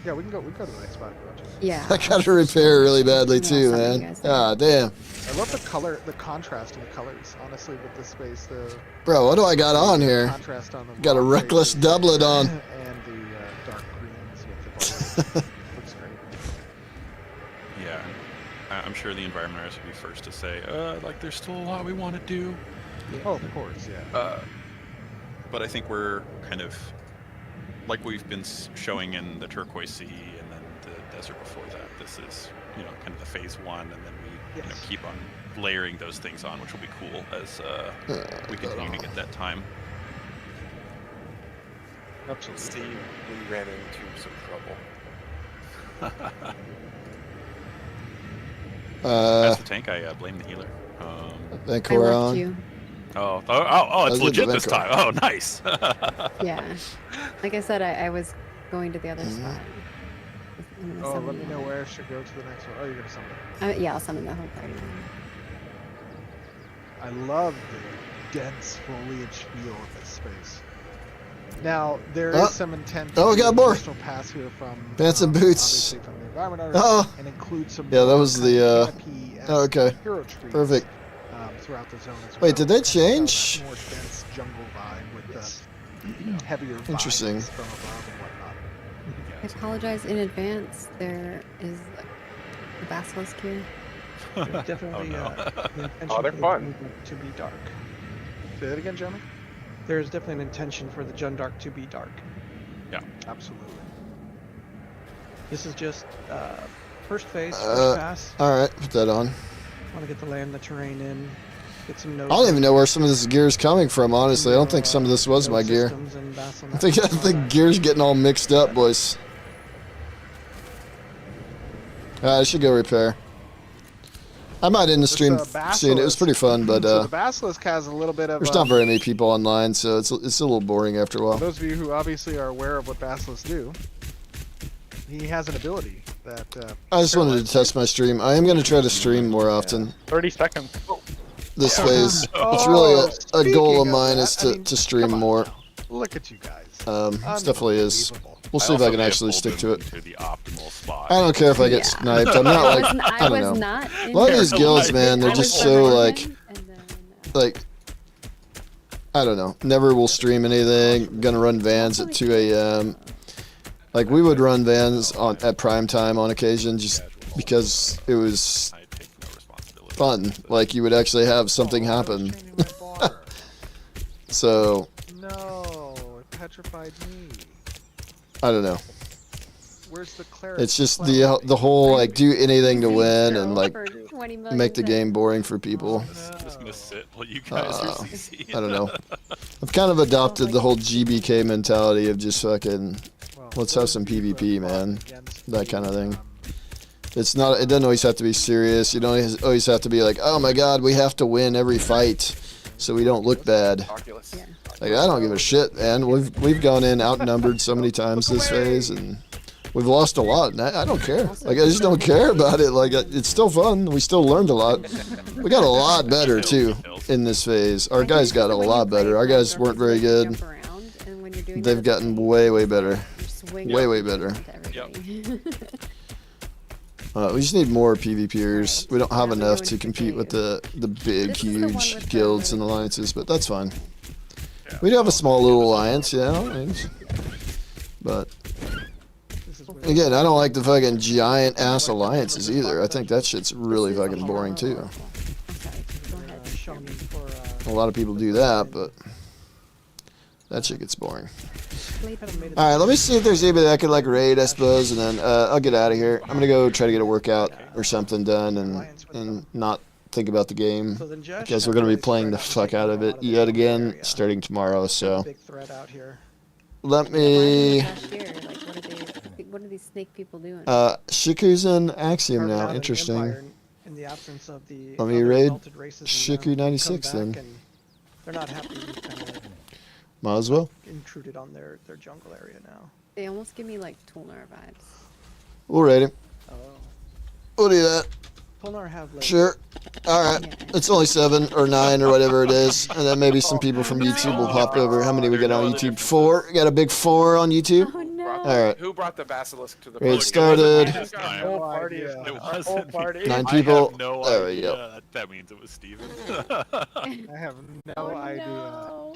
Yeah, we can go to the next spot if you want to. Yeah. I got to repair really badly, Yeah, too, some of you man. guys did. Ah, damn. I love the color, the contrast in the colors. Honestly, with this space, the Bro, what do I got on here? contrast on the Got a rock reckless faces doublet on. and the dark greens with the bars. Looks great. Yeah. I'm sure the environmentalists would be first to say, like, there's still a lot we want to do. Oh, of course, yeah. But I think we're kind of, like we've been showing in the Turquoise Sea and then the desert before that, this is, kind of the phase one, and then we Yes. keep on layering those things on, which will be cool as we continue to get that time. Absolutely. Steve, we ran into some trouble. That's the tank. I blame the healer. Think I we're left on. you. Oh, I it's did the legit this Venko. time. Oh, nice. Yeah. Like I said, I was going to the other spot. I'm gonna Oh, summon let me the know other- where I should go to the next one. Oh, you're gonna summon it. Yeah, I'll summon the whole party. I love the dense foliage feel of this space. Now, there Oh. is some intent Oh, we to got do more. additional pass here from Pants and boots. obviously from the environment art, Oh. and include some Yeah, that more was kind the, of canopy-esque oh, okay. hero trees, Perfect. throughout the zone as well. Wait, did they Kind of sell that change? more dense jungle vibe with Yes. the heavier vibes Interesting. from above and whatnot. I apologize in advance. There is a basilisk here. There's definitely no. the intention Oh, they're for the fun. movement to be dark. Say that again, Jeremy? There's definitely an intention for the Jundark to be dark. Absolutely. This is just first phase, Uh, first pass. All right, put that on. Want to get the land, the terrain in, get some nodes. I don't even know where some of this gear is coming from, honestly. I don't think some of this was my gear. I think gear's getting all mixed up, boys. I should go repair. I might end the stream soon. It was pretty fun, but So the Basilisk has a little bit of. there's not very many people online, so it's a little boring after a For while. those of you who obviously are aware of what Basilisks do, he has an ability that. I just wanted to test my stream. I am going to try to stream more often 30 seconds. this phase. It's Oh, really a goal of speaking of mine that, is I to, mean, to stream come on more. now. Look at you guys. It definitely is. Unbelievable. We'll see if I also can may have actually pulled stick to them it. to the optimal spot. I don't care if I get Yeah. sniped. I'm not like, I I don't was know. not. A lot of these guilds, man, they're I just was so the like, Ryve, and then, like, I don't know. Never will stream anything. Gonna run vans at 2 a.m. Like we would run vans at prime time on occasion, just because it was I take no responsibility. fun. Like you would actually have something Oh, I was happen. changing my bar. So No, it petrified me. I don't know. Where's the clarity? It's just the whole like do anything to win and like for 20 million make the cents. game boring for people. I'm just gonna sit while you guys are CC. I don't know. I've kind of adopted the whole GBK mentality of just fucking let's have some PvP, man. That kind of thing. It's not. It doesn't always have to be serious. You don't always have to be like, oh my god, we have to win every fight, so we don't look bad. Oculus. Yeah. Like I don't give a shit, man. We've gone in outnumbered so many times this phase, and we've lost a lot. And I don't care. Like I just don't care about it. Like it's still fun. We still learned a lot. We got a lot better too in this phase. Our guys got a lot better. Our guys weren't very good. Jump around, and when you're doing They've that, gotten way better. you're swinging way better. into everybody. We just need more PvPers. We don't have enough to compete with the big, This is the one huge with the guilds and really- alliances, but that's fine. We do have a small little alliance, you know. But This is where again, I don't like the fucking giant ass alliances either. I think that shit's really fucking boring too. Okay, go ahead. Showing for A lot of people do that, but that shit gets boring. kind of made it. All right, let me see if there's anybody that could like raid, I suppose, and then I'll get out of here. I'm gonna go try to get a workout or something done and not think about the game. So then Josh Because had we're going to be really playing the spread out fuck out of a it lot the yet jungle again area. starting tomorrow, so Big threat out here. let Why me... last year? Like, what are these snake people doing? Shiku's in Axiom Carved out now, an interesting. empire in the absence of the Let me other raid exalted races and Shiku now 96 come back then. and they're not happy we kind of Might as well. intruded on their jungle area now. They almost give me like Tolnar vibes. We'll raid him. Oh. We'll do that. Polnar have like Sure. Alright. It's only 7 or 9 or whatever it is. And then maybe some people from YouTube will pop over. How many we got on YouTube? 4? We got a big 4 on YouTube? Oh no! Alright. Who brought the basilisk to the Raid party? started. This time. Whole party. idea. It Whole wasn't. party. 9 I people. have no There we idea. go. That means it was Steven. I have no Oh idea. no!